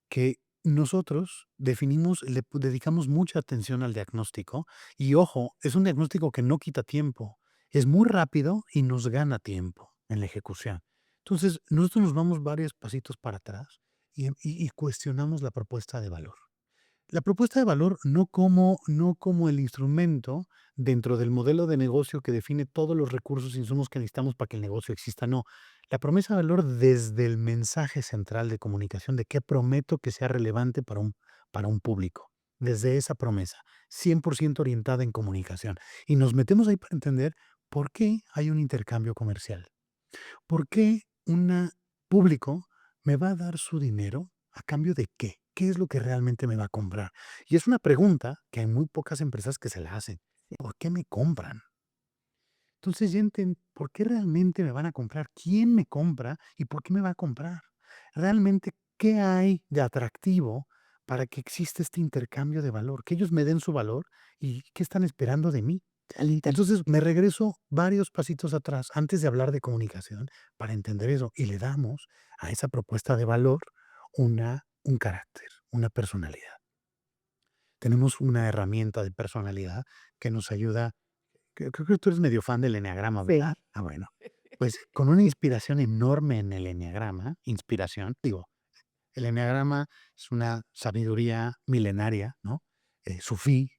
que nosotros definimos, dedicamos mucha atención al diagnóstico y ojo, es un diagnóstico que no quita tiempo, es muy rápido y nos gana tiempo en la ejecución. Entonces, nosotros nos vamos varios pasitos para atrás y cuestionamos la propuesta de valor. La propuesta de valor no como el instrumento dentro del modelo de negocio que define todos los recursos e insumos que necesitamos para que el negocio exista, no. La promesa de valor desde el mensaje central de comunicación de qué prometo que sea relevante para un público. Desde esa promesa, 100% orientada en comunicación. Y nos metemos ahí para entender por qué hay un intercambio comercial. ¿Por qué un público me va a dar su dinero a cambio de qué? ¿Qué es lo que realmente me va a comprar? Y es una pregunta que hay muy pocas empresas que se la hacen. ¿Por qué me compran? Entonces ya ¿por qué realmente me van a comprar? ¿Quién me compra y por qué me va a comprar? Realmente, ¿qué hay de atractivo para que exista este intercambio de valor? Que ellos me den su valor y qué están esperando de mí. el inter Entonces, me regreso varios pasitos atrás antes de hablar de comunicación para entender eso y le damos a esa propuesta de valor un carácter, una personalidad. Tenemos una herramienta de personalidad que nos ayuda. Creo que tú eres medio fan del eneagrama, Sí. ¿verdad? Ah, bueno. Pues con una inspiración enorme en el eneagrama, inspiración, digo, el eneagrama es una sabiduría milenaria, ¿no? Sufí,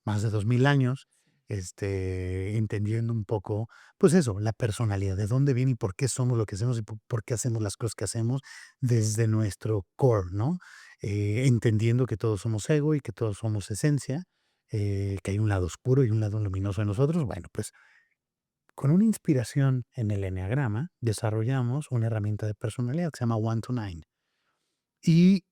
más de 2000 años, entendiendo un poco, pues eso, la personalidad, de dónde viene y por qué somos lo que hacemos y por qué hacemos las cosas que hacemos desde nuestro core, ¿no? Entendiendo que todos somos ego y que todos somos esencia, que hay un lado oscuro y un lado luminoso en nosotros. Bueno, pues con una inspiración en el eneagrama desarrollamos una herramienta de personalidad que se llama One to Nine. Y,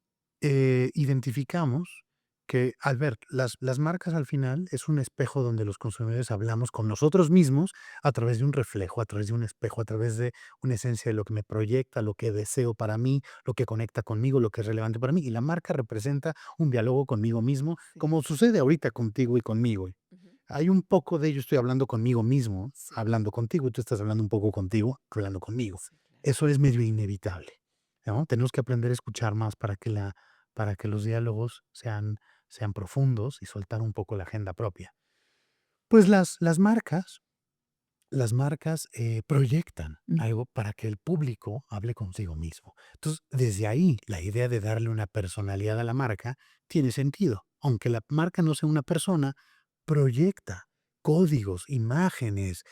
identificamos que, al ver las marcas al final es un espejo donde los consumidores hablamos con nosotros mismos a través de un reflejo, a través de un espejo, a través de una esencia de lo que me proyecta, lo que deseo para mí, lo que conecta conmigo, lo que es relevante para mí. Y la marca representa un diálogo conmigo mismo, Sí. como sucede ahorita contigo y conmigo. Ujú. Hay un poco de ello, estoy hablando conmigo mismo, Sí, hablando contigo, y tú estás hablando un poco contigo, hablando conmigo. sí, claro. Eso es medio inevitable, ¿no? Tenemos que aprender a escuchar más para que los diálogos sean profundos y soltar un poco la agenda propia. Pues las marcas, proyectan Mm. algo para que el público hable consigo mismo. Entonces, desde ahí, la idea de darle una personalidad a la marca tiene sentido. Aunque la marca no sea una persona, proyecta códigos, imágenes,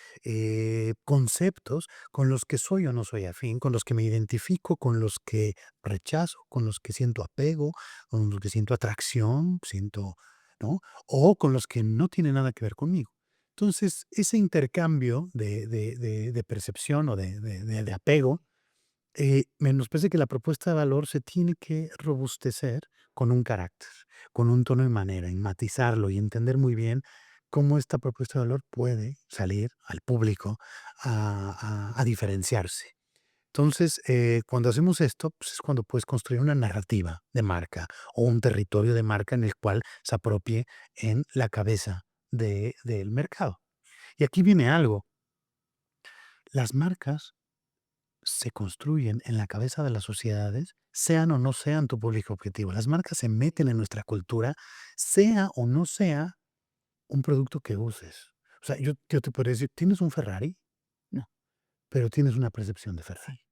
conceptos con los que soy o no soy afín, con los que me identifico, con los que rechazo, con los que siento apego, con los que siento atracción, ¿no? O con los que no tienen nada que ver conmigo. Entonces, ese intercambio de percepción o de apego, nos parece que la propuesta de valor se tiene que robustecer con un carácter, con un tono y manera, y matizarlo y entender muy bien cómo esta propuesta de valor puede salir al público a diferenciarse. Entonces, cuando hacemos esto, pues es cuando puedes construir una narrativa de marca o un territorio de marca en el cual se apropie en la cabeza del mercado. Y aquí viene algo, las marcas se construyen en la cabeza de las sociedades, sean o no sean tu público objetivo. Las marcas se meten en nuestra cultura, sea o no sea un producto que uses. O sea, yo te podría decir, tienes un Ferrari, No. pero tienes una percepción de Ferrari. Sí.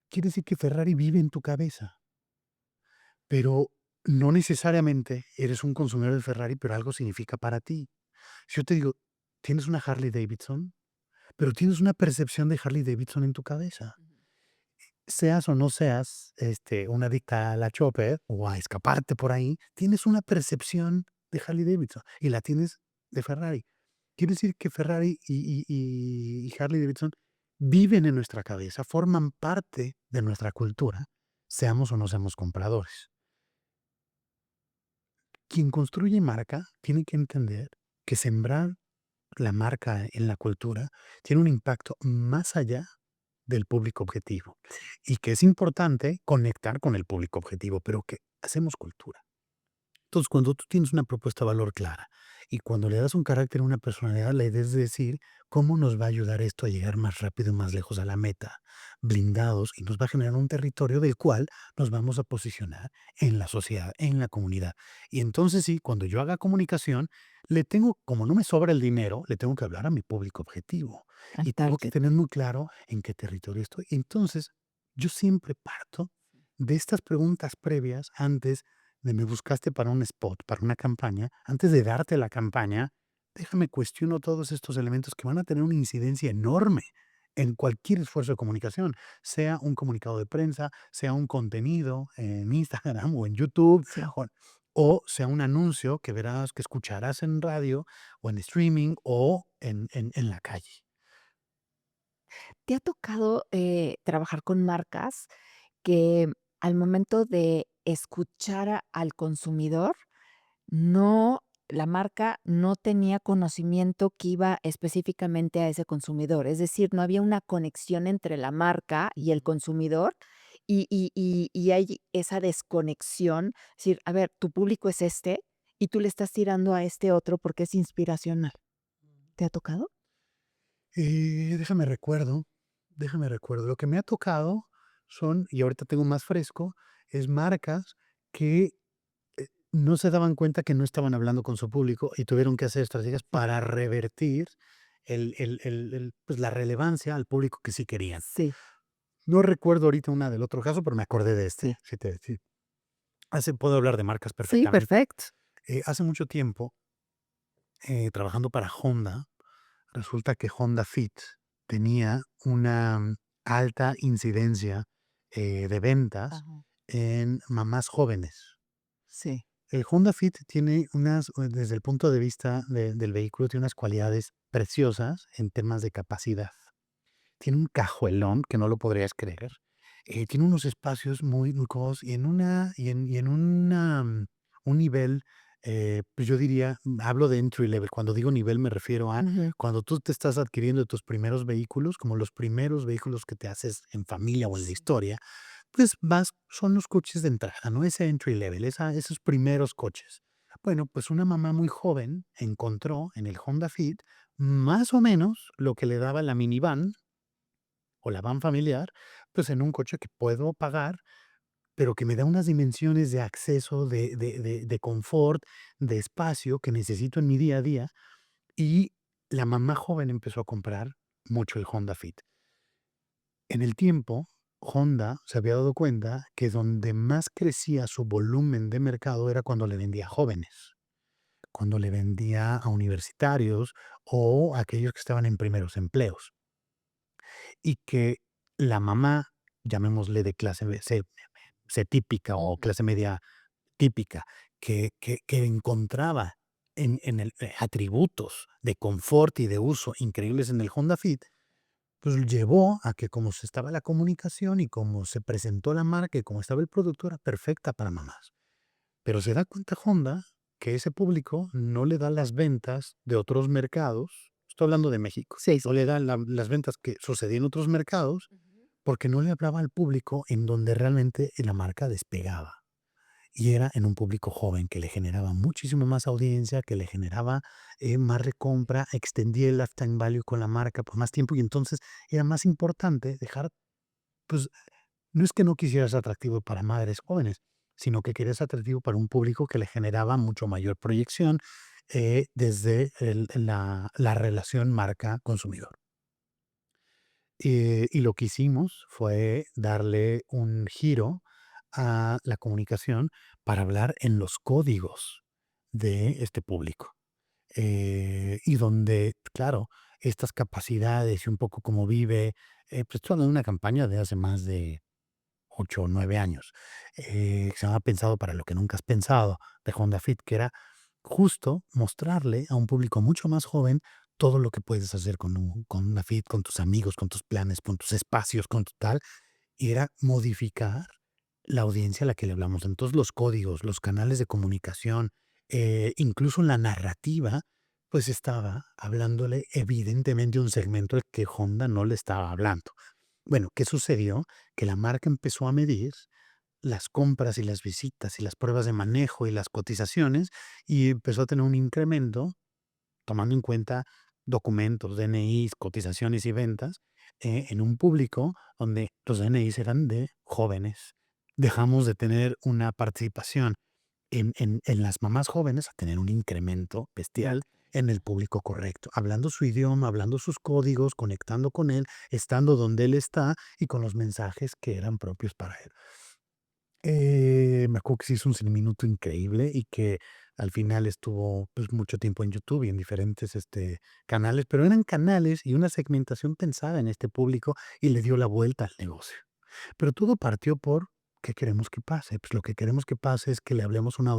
Quiere decir que Ferrari vive en tu cabeza, pero no necesariamente eres un consumidor de Ferrari, pero algo significa para ti. Si yo te digo, tienes una Harley Davidson, pero tienes una percepción de Harley Davidson en tu cabeza. Ujú. Seas o no seas, una adicta a la chopper o a escaparte por ahí, tienes una percepción de Harley Davidson y la tienes de Ferrari. Quiere decir que Ferrari y Harley Davidson viven en nuestra cabeza, forman parte de nuestra cultura, seamos o no seamos compradores. Quien construye marca tiene que entender que sembrar la marca en la cultura tiene un impacto más allá del público objetivo y que es importante conectar con el público objetivo, pero que hacemos cultura. Entonces, cuando tú tienes una propuesta de valor clara y cuando le das un carácter, una personalidad, la idea es decir cómo nos va a ayudar esto a llegar más rápido y más lejos a la meta, blindados, y nos va a generar un territorio del cual nos vamos a posicionar en la sociedad, en la comunidad. Y entonces sí, cuando yo haga comunicación, como no me sobra el dinero, le tengo que hablar a mi público objetivo Al y tengo que target. tener muy claro en qué territorio estoy. Entonces, yo siempre parto de estas preguntas previas antes de me buscaste para un spot, para una campaña, antes de darte la campaña, déjame cuestiono todos estos elementos que van a tener una incidencia enorme en cualquier esfuerzo de comunicación, sea un comunicado de prensa, sea un contenido en Instagram o en YouTube, Sí. o, o sea un anuncio que verás, que escucharás en radio o en streaming o en la calle. ¿Te ha tocado, trabajar con marcas que al momento de escuchar al consumidor, no la marca no tenía conocimiento que iba específicamente a ese consumidor? Es decir, no había una conexión entre la marca y el consumidor, y hay esa desconexión, es decir, a ver, tu público es este, y tú le estás tirando a este otro porque es inspiracional, ¿te ha tocado? Déjame recuerdo, déjame recuerdo. Lo que me ha tocado son, y ahorita tengo más fresco, es marcas que no se daban cuenta que no estaban hablando con su público y tuvieron que hacer estrategias Sí. para revertir pues, la relevancia al público que sí querían. Sí, No recuerdo ahorita una del otro caso, pero me acordé de este. sí. Sí. Puedo hablar de marcas Sí, perfectamente. perfecto. Hace mucho tiempo, trabajando para Honda, resulta que Honda Fit tenía una alta incidencia de ventas Ajá. en mamás jóvenes. Sí. El Honda Fit tiene desde el punto de vista del vehículo, tiene unas cualidades preciosas en temas de capacidad. Tiene un cajuelón que no lo podrías creer. Tiene unos espacios muy cómodos y en un nivel, pues yo diría, hablo de entry level. Cuando digo nivel me refiero a Ujú. cuando tú te estás adquiriendo tus primeros vehículos, como los primeros vehículos que te haces en familia o en la Sí. historia, pues son los coches de entrada, ¿no? Ese entry level, esos primeros coches. Bueno, pues una mamá muy joven encontró en el Honda Fit más o menos lo que le daba la minivan o la van familiar, pues en un coche que puedo pagar, pero que me da unas dimensiones de acceso, de confort, de espacio que necesito en mi día a día. Y la mamá joven empezó a comprar mucho el Honda Fit. En el tiempo, Honda se había dado cuenta que donde más crecía su volumen de mercado era cuando le vendía a jóvenes, cuando le vendía a universitarios o a aquellos que estaban en primeros empleos. Y que la mamá, llamémosle de clase C típica o Ujú. clase media típica, que encontraba en el atributos de confort y de uso increíbles en el Honda Fit, pues llevó a que como se estaba la comunicación y como se presentó la marca y como estaba el producto, era perfecta para mamás. Pero se da cuenta Honda que ese público no le da las ventas de otros mercados, estoy hablando de México, Sí, sí. no le da las ventas que sucedían en otros mercados Ujú. porque no le hablaba al público en donde realmente la marca despegaba. Y era en un público joven que le generaba muchísimo más audiencia, que le generaba más recompra, extendía el lifetime value con la marca por más tiempo y entonces era más importante dejar, pues no es que no quisieras atractivo para madres jóvenes, sino que querías atractivo para un público que le generaba mucho mayor proyección desde la relación marca-consumidor. Y lo que hicimos fue darle un giro a la comunicación para hablar en los códigos de este público. Y donde, claro, estas capacidades y un poco cómo vive, pues estoy hablando de una campaña de hace más de 8 o 9 años, que se llama Pensado para lo que nunca has pensado, de Honda Fit, que era justo mostrarle a un público mucho más joven todo lo que puedes hacer con una Fit, con tus amigos, con tus planes, con tus espacios, con tu tal, y era modificar la audiencia a la que le hablamos. Entonces, los códigos, los canales de comunicación, incluso la narrativa, pues estaba hablándole evidentemente a un segmento al que Honda no le estaba hablando. Bueno, ¿qué sucedió? Que la marca empezó a medir las compras y las visitas y las pruebas de manejo y las cotizaciones y empezó a tener un incremento tomando en cuenta documentos, DNIs, cotizaciones y ventas en un público donde los DNIs eran de jóvenes. Dejamos de tener una participación en las mamás jóvenes a tener un incremento bestial en el público correcto, hablando su idioma, hablando sus códigos, conectando con él, estando donde él está y con los mensajes que eran propios para él. Me acuerdo que se hizo un Cineminuto increíble y que al final estuvo, pues, mucho tiempo en YouTube y en diferentes, canales, pero eran canales y una segmentación pensada en este público y le dio la vuelta al negocio. Pero todo partió por, ¿qué queremos que pase? Pues, lo que queremos que pase es que le hablemos a la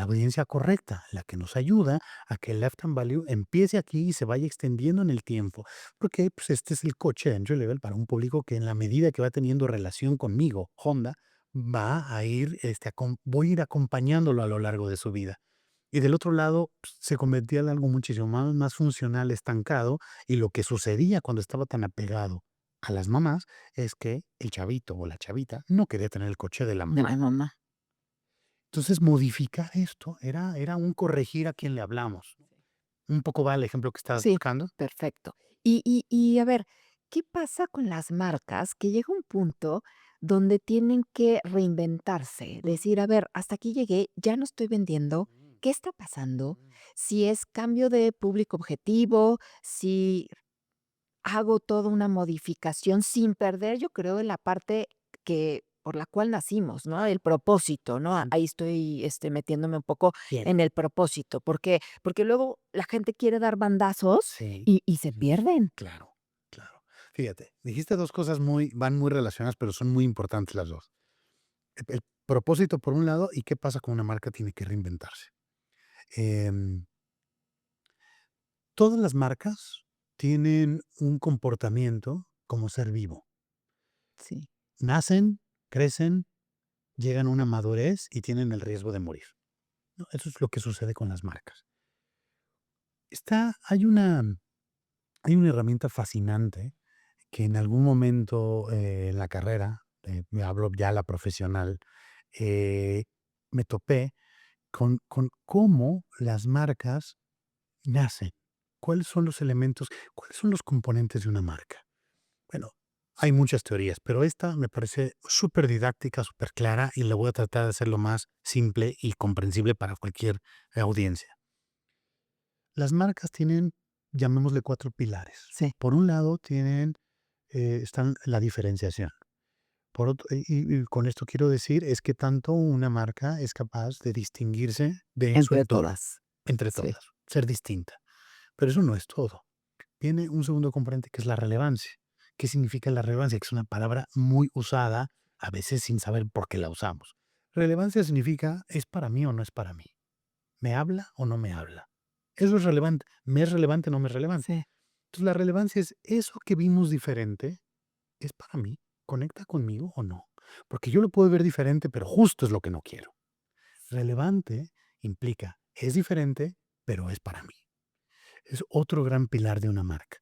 audiencia correcta, la que nos ayuda a que el lifetime value empiece aquí y se vaya extendiendo en el tiempo. Porque pues, este es el coche de entry level para un público que en la medida que va teniendo relación conmigo, Honda, va a ir, voy a ir acompañándolo a lo largo de su vida. Y del otro lado, pues, se convertía en algo muchísimo más funcional, estancado, y lo que sucedía cuando estaba tan apegado a las mamás es que el chavito o la chavita no quería tener el coche de la De mi mamá. mamá. Entonces, modificar esto era un corregir a quien le hablamos. Un poco va el ejemplo que estabas Sí, buscando. perfecto. Y a ver, ¿qué pasa con las marcas que llega un punto donde tienen que reinventarse, decir, a ver, hasta aquí llegué, ya no estoy vendiendo, ¿qué está pasando? Si es cambio de público objetivo, si hago toda una modificación sin perder, yo creo, en la parte que por la cual nacimos, ¿no? El propósito, ¿no? Ujú. Ahí estoy, metiéndome un poco Bien. en el propósito, porque luego la gente quiere dar bandazos Sí. y se Ujú. pierden. Claro, claro. Fíjate, dijiste 2 cosas van muy relacionadas, pero son muy importantes las 2. El propósito por un lado y qué pasa cuando una marca tiene que reinventarse. Em, Todas las marcas tienen un comportamiento como ser vivo. Sí, Nacen, crecen, llegan a una madurez y tienen el riesgo de morir, ¿no? Eso es lo que sucede con las marcas. Está hay una herramienta fascinante que en algún momento, en la carrera, me hablo ya la profesional, eh, me topé con cómo las marcas nacen. ¿Cuáles son los elementos? ¿Cuáles son los componentes de una marca? Bueno, hay muchas teorías, pero esta me parece súper didáctica, súper clara y la voy a tratar de hacer lo más simple y comprensible para cualquier audiencia. Las marcas tienen, llamémosle 4 pilares. sí, Por un lado, están la diferenciación. Por otro, y con esto quiero decir es que tanto una marca es capaz de distinguirse de su entre entorno, todas. entre Sí, todas, ser distinta. Pero eso no es todo. Tiene un segundo componente que es la relevancia. ¿Qué significa la relevancia? Que es una palabra muy usada, a veces sin saber por qué la usamos. Relevancia significa, ¿es para mí o no es para mí? ¿Me habla o no me habla? Eso es relevante. ¿Me es relevante o no me es relevante? sí, Entonces la relevancia es eso que vimos diferente, ¿es para mí? ¿Conecta conmigo o no? Porque yo lo puedo ver diferente, pero justo es lo que no quiero. Relevante implica, es diferente, pero es para mí. Es otro gran pilar de una marca.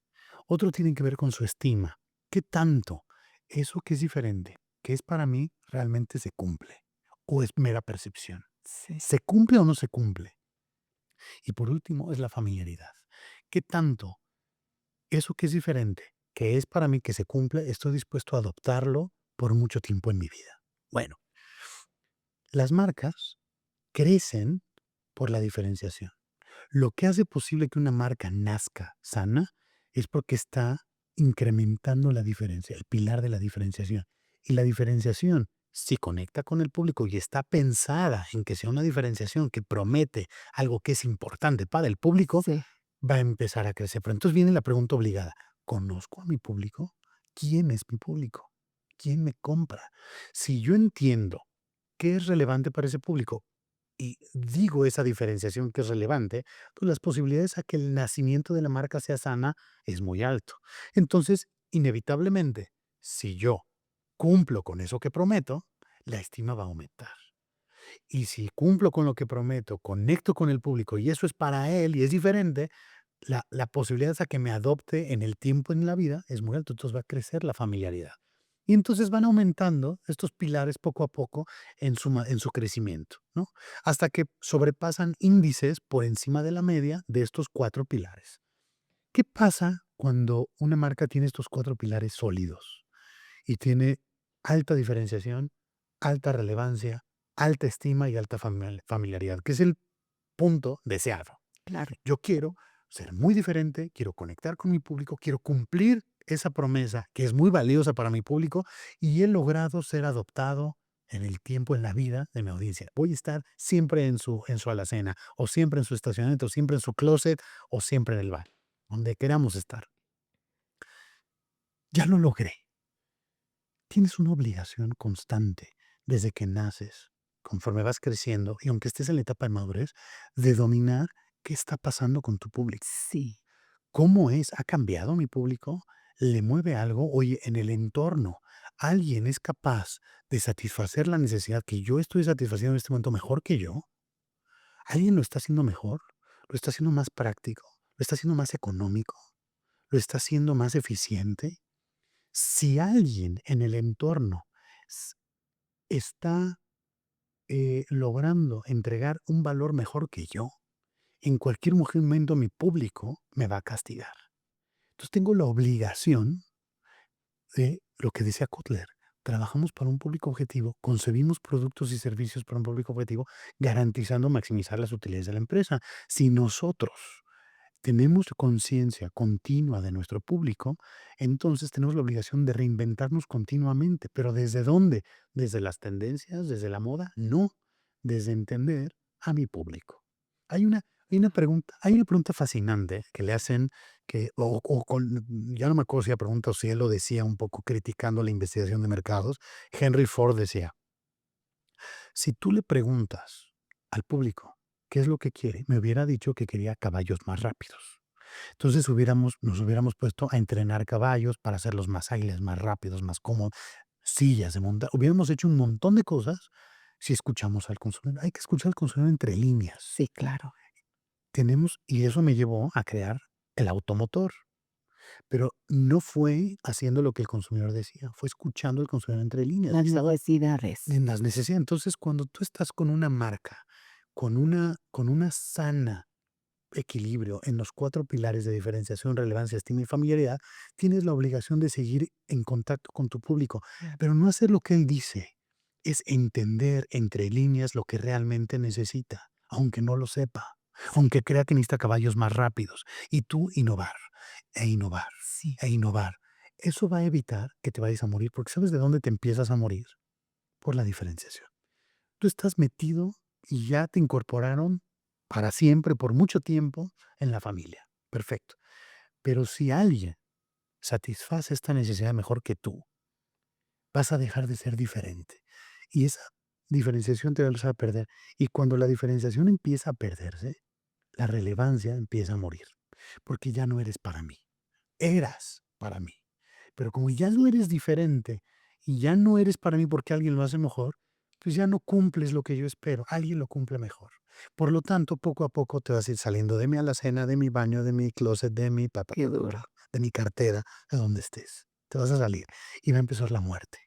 Otro tiene que ver con su estima. ¿Qué tanto eso que es diferente, que es para mí, realmente se cumple? ¿O es mera percepción? sí, ¿Se cumple o no se cumple? Y por último, es la familiaridad. ¿Qué tanto eso que es diferente, que es para mí que se cumple, estoy dispuesto a adoptarlo por mucho tiempo en mi vida? Bueno, las marcas crecen por la diferenciación. Lo que hace posible que una marca nazca sana es porque está incrementando la diferencia, el pilar de la diferenciación. Y la diferenciación, si conecta con el público y está pensada en que sea una diferenciación que promete algo que es importante para el público, sí, va a empezar a crecer. Pero entonces viene la pregunta obligada: ¿conozco a mi público? ¿Quién es mi público? ¿Quién me compra? Si yo entiendo qué es relevante para ese público y digo esa diferenciación que es relevante, pues las posibilidades a que el nacimiento de la marca sea sana es muy alto. Entonces, inevitablemente, si yo cumplo con eso que prometo, la estima va a aumentar. Y si cumplo con lo que prometo, conecto con el público y eso es para él y es diferente, la posibilidad a que me adopte en el tiempo en la vida es muy alto. Entonces va a crecer la familiaridad. Y entonces van aumentando estos pilares poco a poco en su crecimiento, ¿no? Hasta que sobrepasan índices por encima de la media de estos 4 pilares. ¿Qué pasa cuando una marca tiene estos 4 pilares sólidos y tiene alta diferenciación, alta relevancia, alta estima y alta familiaridad? Que es el punto deseado. claro. Yo quiero ser muy diferente, quiero conectar con mi público, quiero cumplir esa promesa que es muy valiosa para mi público y he logrado ser adoptado en el tiempo, en la vida de mi audiencia. Voy a estar siempre en su alacena, o siempre en su estacionamiento, o siempre en su closet, o siempre en el bar, donde queramos estar. Ya lo logré. Tienes una obligación constante desde que naces, conforme vas creciendo y aunque estés en la etapa de madurez, de dominar qué está pasando con tu público. Sí, ¿Cómo es? ¿Ha cambiado mi público? ¿Le mueve algo? Oye, en el entorno, ¿alguien es capaz de satisfacer la necesidad que yo estoy satisfaciendo en este momento mejor que yo? ¿Alguien lo está haciendo mejor? ¿Lo está haciendo más práctico? ¿Lo está haciendo más económico? ¿Lo está haciendo más eficiente? Si alguien en el entorno s- está logrando entregar un valor mejor que yo, en cualquier momento mi público me va a castigar. Entonces tengo la obligación de lo que decía Kotler. trabajamos para un público objetivo, concebimos productos y servicios para un público objetivo, garantizando maximizar las utilidades de la empresa. Si nosotros tenemos conciencia continua de nuestro público, entonces tenemos la obligación de reinventarnos continuamente. ¿Pero desde dónde? ¿Desde las tendencias? ¿Desde la moda? No, desde entender a mi público. Hay una, hay una pregunta fascinante que le hacen, ya no me acuerdo si la pregunta o si él lo decía un poco criticando la investigación de mercados. Henry Ford decía, si tú le preguntas al público qué es lo que quiere, me hubiera dicho que quería caballos más rápidos. Entonces nos hubiéramos puesto a entrenar caballos para hacerlos más ágiles, más rápidos, más cómodos, sillas de montar. Hubiéramos hecho un montón de cosas si escuchamos al consumidor. Hay que escuchar al consumidor entre líneas. Sí, claro. Y eso me llevó a crear el automotor. Pero no fue haciendo lo que el consumidor decía, fue escuchando al consumidor entre líneas. Las Estaba necesidades. en las necesidades. Entonces, cuando tú estás con una marca, con una sana equilibrio en los 4 pilares de diferenciación, relevancia, estima y familiaridad, tienes la obligación de seguir en contacto con tu público, Claro. pero no hacer lo que él dice, es entender entre líneas lo que realmente necesita, aunque no lo sepa, aunque crea que necesita caballos más rápidos, y tú innovar, e innovar, Sí. e innovar. Eso va a evitar que te vayas a morir, porque ¿sabes de dónde te empiezas a morir? Por la diferenciación. Tú estás metido y ya te incorporaron para siempre, por mucho tiempo, en la familia. Perfecto. Pero si alguien satisface esta necesidad mejor que tú, vas a dejar de ser diferente. Y esa diferenciación te vas a perder. Y cuando la diferenciación empieza a perderse, la relevancia empieza a morir. Porque ya no eres para mí. Eras para mí. Pero como ya no eres diferente y ya no eres para mí porque alguien lo hace mejor, pues ya no cumples lo que yo espero. Alguien lo cumple mejor. Por lo tanto, poco a poco te vas a ir saliendo de mi alacena, de mi baño, de mi closet, de mi Qué duro. de mi cartera, de donde estés. Te vas a salir y va a empezar la muerte.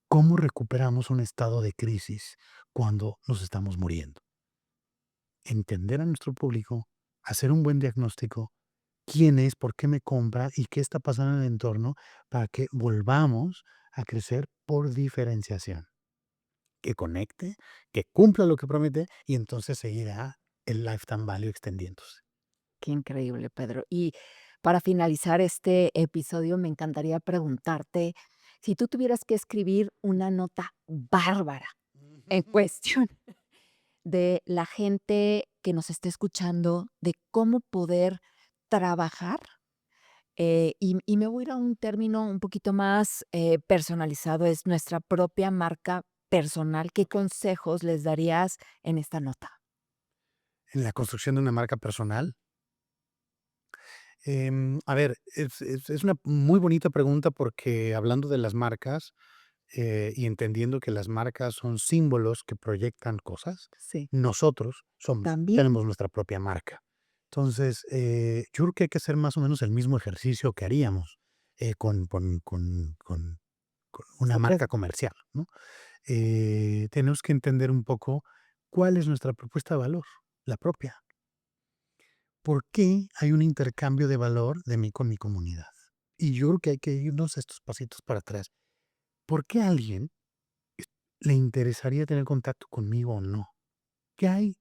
¿Cómo recuperamos un estado de crisis cuando nos estamos muriendo? Entender a nuestro público, hacer un buen diagnóstico, quién es, por qué me compra y qué está pasando en el entorno para que volvamos a crecer por diferenciación. Que conecte, que cumpla lo que promete y entonces seguirá el lifetime value extendiéndose. Qué increíble, Pedro. Y para finalizar este episodio, me encantaría preguntarte si tú tuvieras que escribir una nota bárbara en cuestión de la gente que nos esté escuchando, de cómo poder trabajar. Y me voy a ir a un término un poquito más personalizado, es nuestra propia marca personal. ¿Qué consejos les darías en esta nota? En la construcción de una marca personal, a ver, es una muy bonita pregunta porque hablando de las marcas y entendiendo que las marcas son símbolos que proyectan cosas, Sí. nosotros También. tenemos nuestra propia marca. Entonces, yo creo que hay que hacer más o menos el mismo ejercicio que haríamos con una Sobre marca comercial, ¿no? Tenemos que entender un poco cuál es nuestra propuesta de valor, la propia. ¿Por qué hay un intercambio de valor de mí con mi comunidad? Y yo creo que hay que irnos estos pasitos para atrás. ¿Por qué a alguien le interesaría tener contacto conmigo o no? ¿Qué hay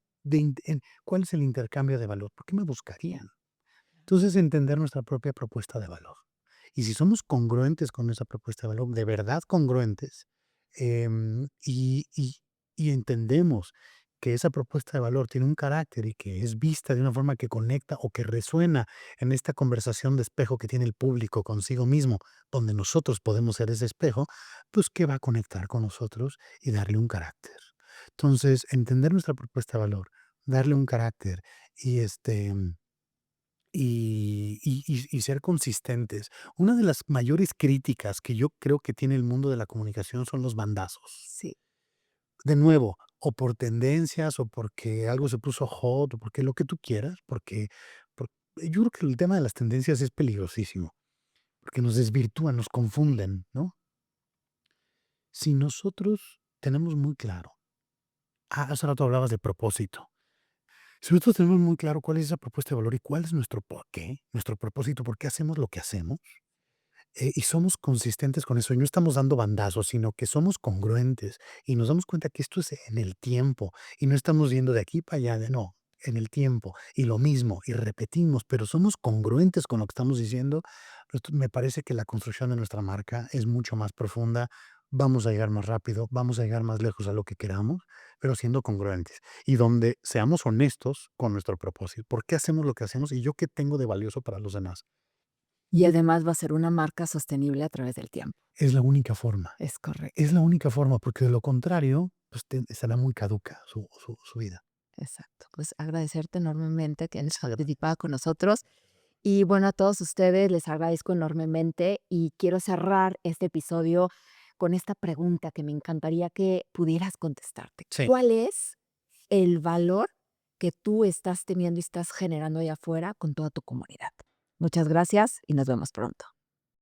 cuál es el intercambio de valor? ¿Por qué me buscarían? Entonces, entender nuestra propia propuesta de valor. Y si somos congruentes con esa propuesta de valor, de verdad congruentes, y entendemos que esa propuesta de valor tiene un carácter y que es vista de una forma que conecta o que resuena en esta conversación de espejo que tiene el público consigo mismo, donde nosotros podemos ser ese espejo, pues que va a conectar con nosotros y darle un carácter. Entonces, entender nuestra propuesta de valor, darle un carácter y y ser consistentes. Una de las mayores críticas que yo creo que tiene el mundo de la comunicación son los bandazos. Sí. De nuevo, o por tendencias, o porque algo se puso hot, o porque lo que tú quieras, yo creo que el tema de las tendencias es peligrosísimo, porque nos desvirtúan, nos confunden, ¿no? Si nosotros tenemos muy claro, hace rato hablabas de propósito. Si nosotros tenemos muy claro cuál es esa propuesta de valor y cuál es nuestro porqué, nuestro propósito, por qué hacemos lo que hacemos, Y somos consistentes con eso, y no estamos dando bandazos, sino que somos congruentes y nos damos cuenta que esto es en el tiempo y no estamos yendo de aquí para allá, de no, en el tiempo y lo mismo y repetimos, pero somos congruentes con lo que estamos diciendo. Me parece que la construcción de nuestra marca es mucho más profunda. Vamos a llegar más rápido, vamos a llegar más lejos a lo que queramos, pero siendo congruentes y donde seamos honestos con nuestro propósito. ¿Por qué hacemos lo que hacemos y yo qué tengo de valioso para los demás? Y además va a ser una marca sostenible a través del tiempo. Es la única forma. Es correcto, Es la única forma, porque de lo contrario, pues, estará muy caduca su vida. exacto. Pues agradecerte enormemente que hayas participado con nosotros. Y bueno, a todos ustedes les agradezco enormemente y quiero cerrar este episodio con esta pregunta que me encantaría que pudieras contestarte. Sí. ¿Cuál es el valor que tú estás teniendo y estás generando allá afuera con toda tu comunidad? Muchas gracias y nos vemos pronto.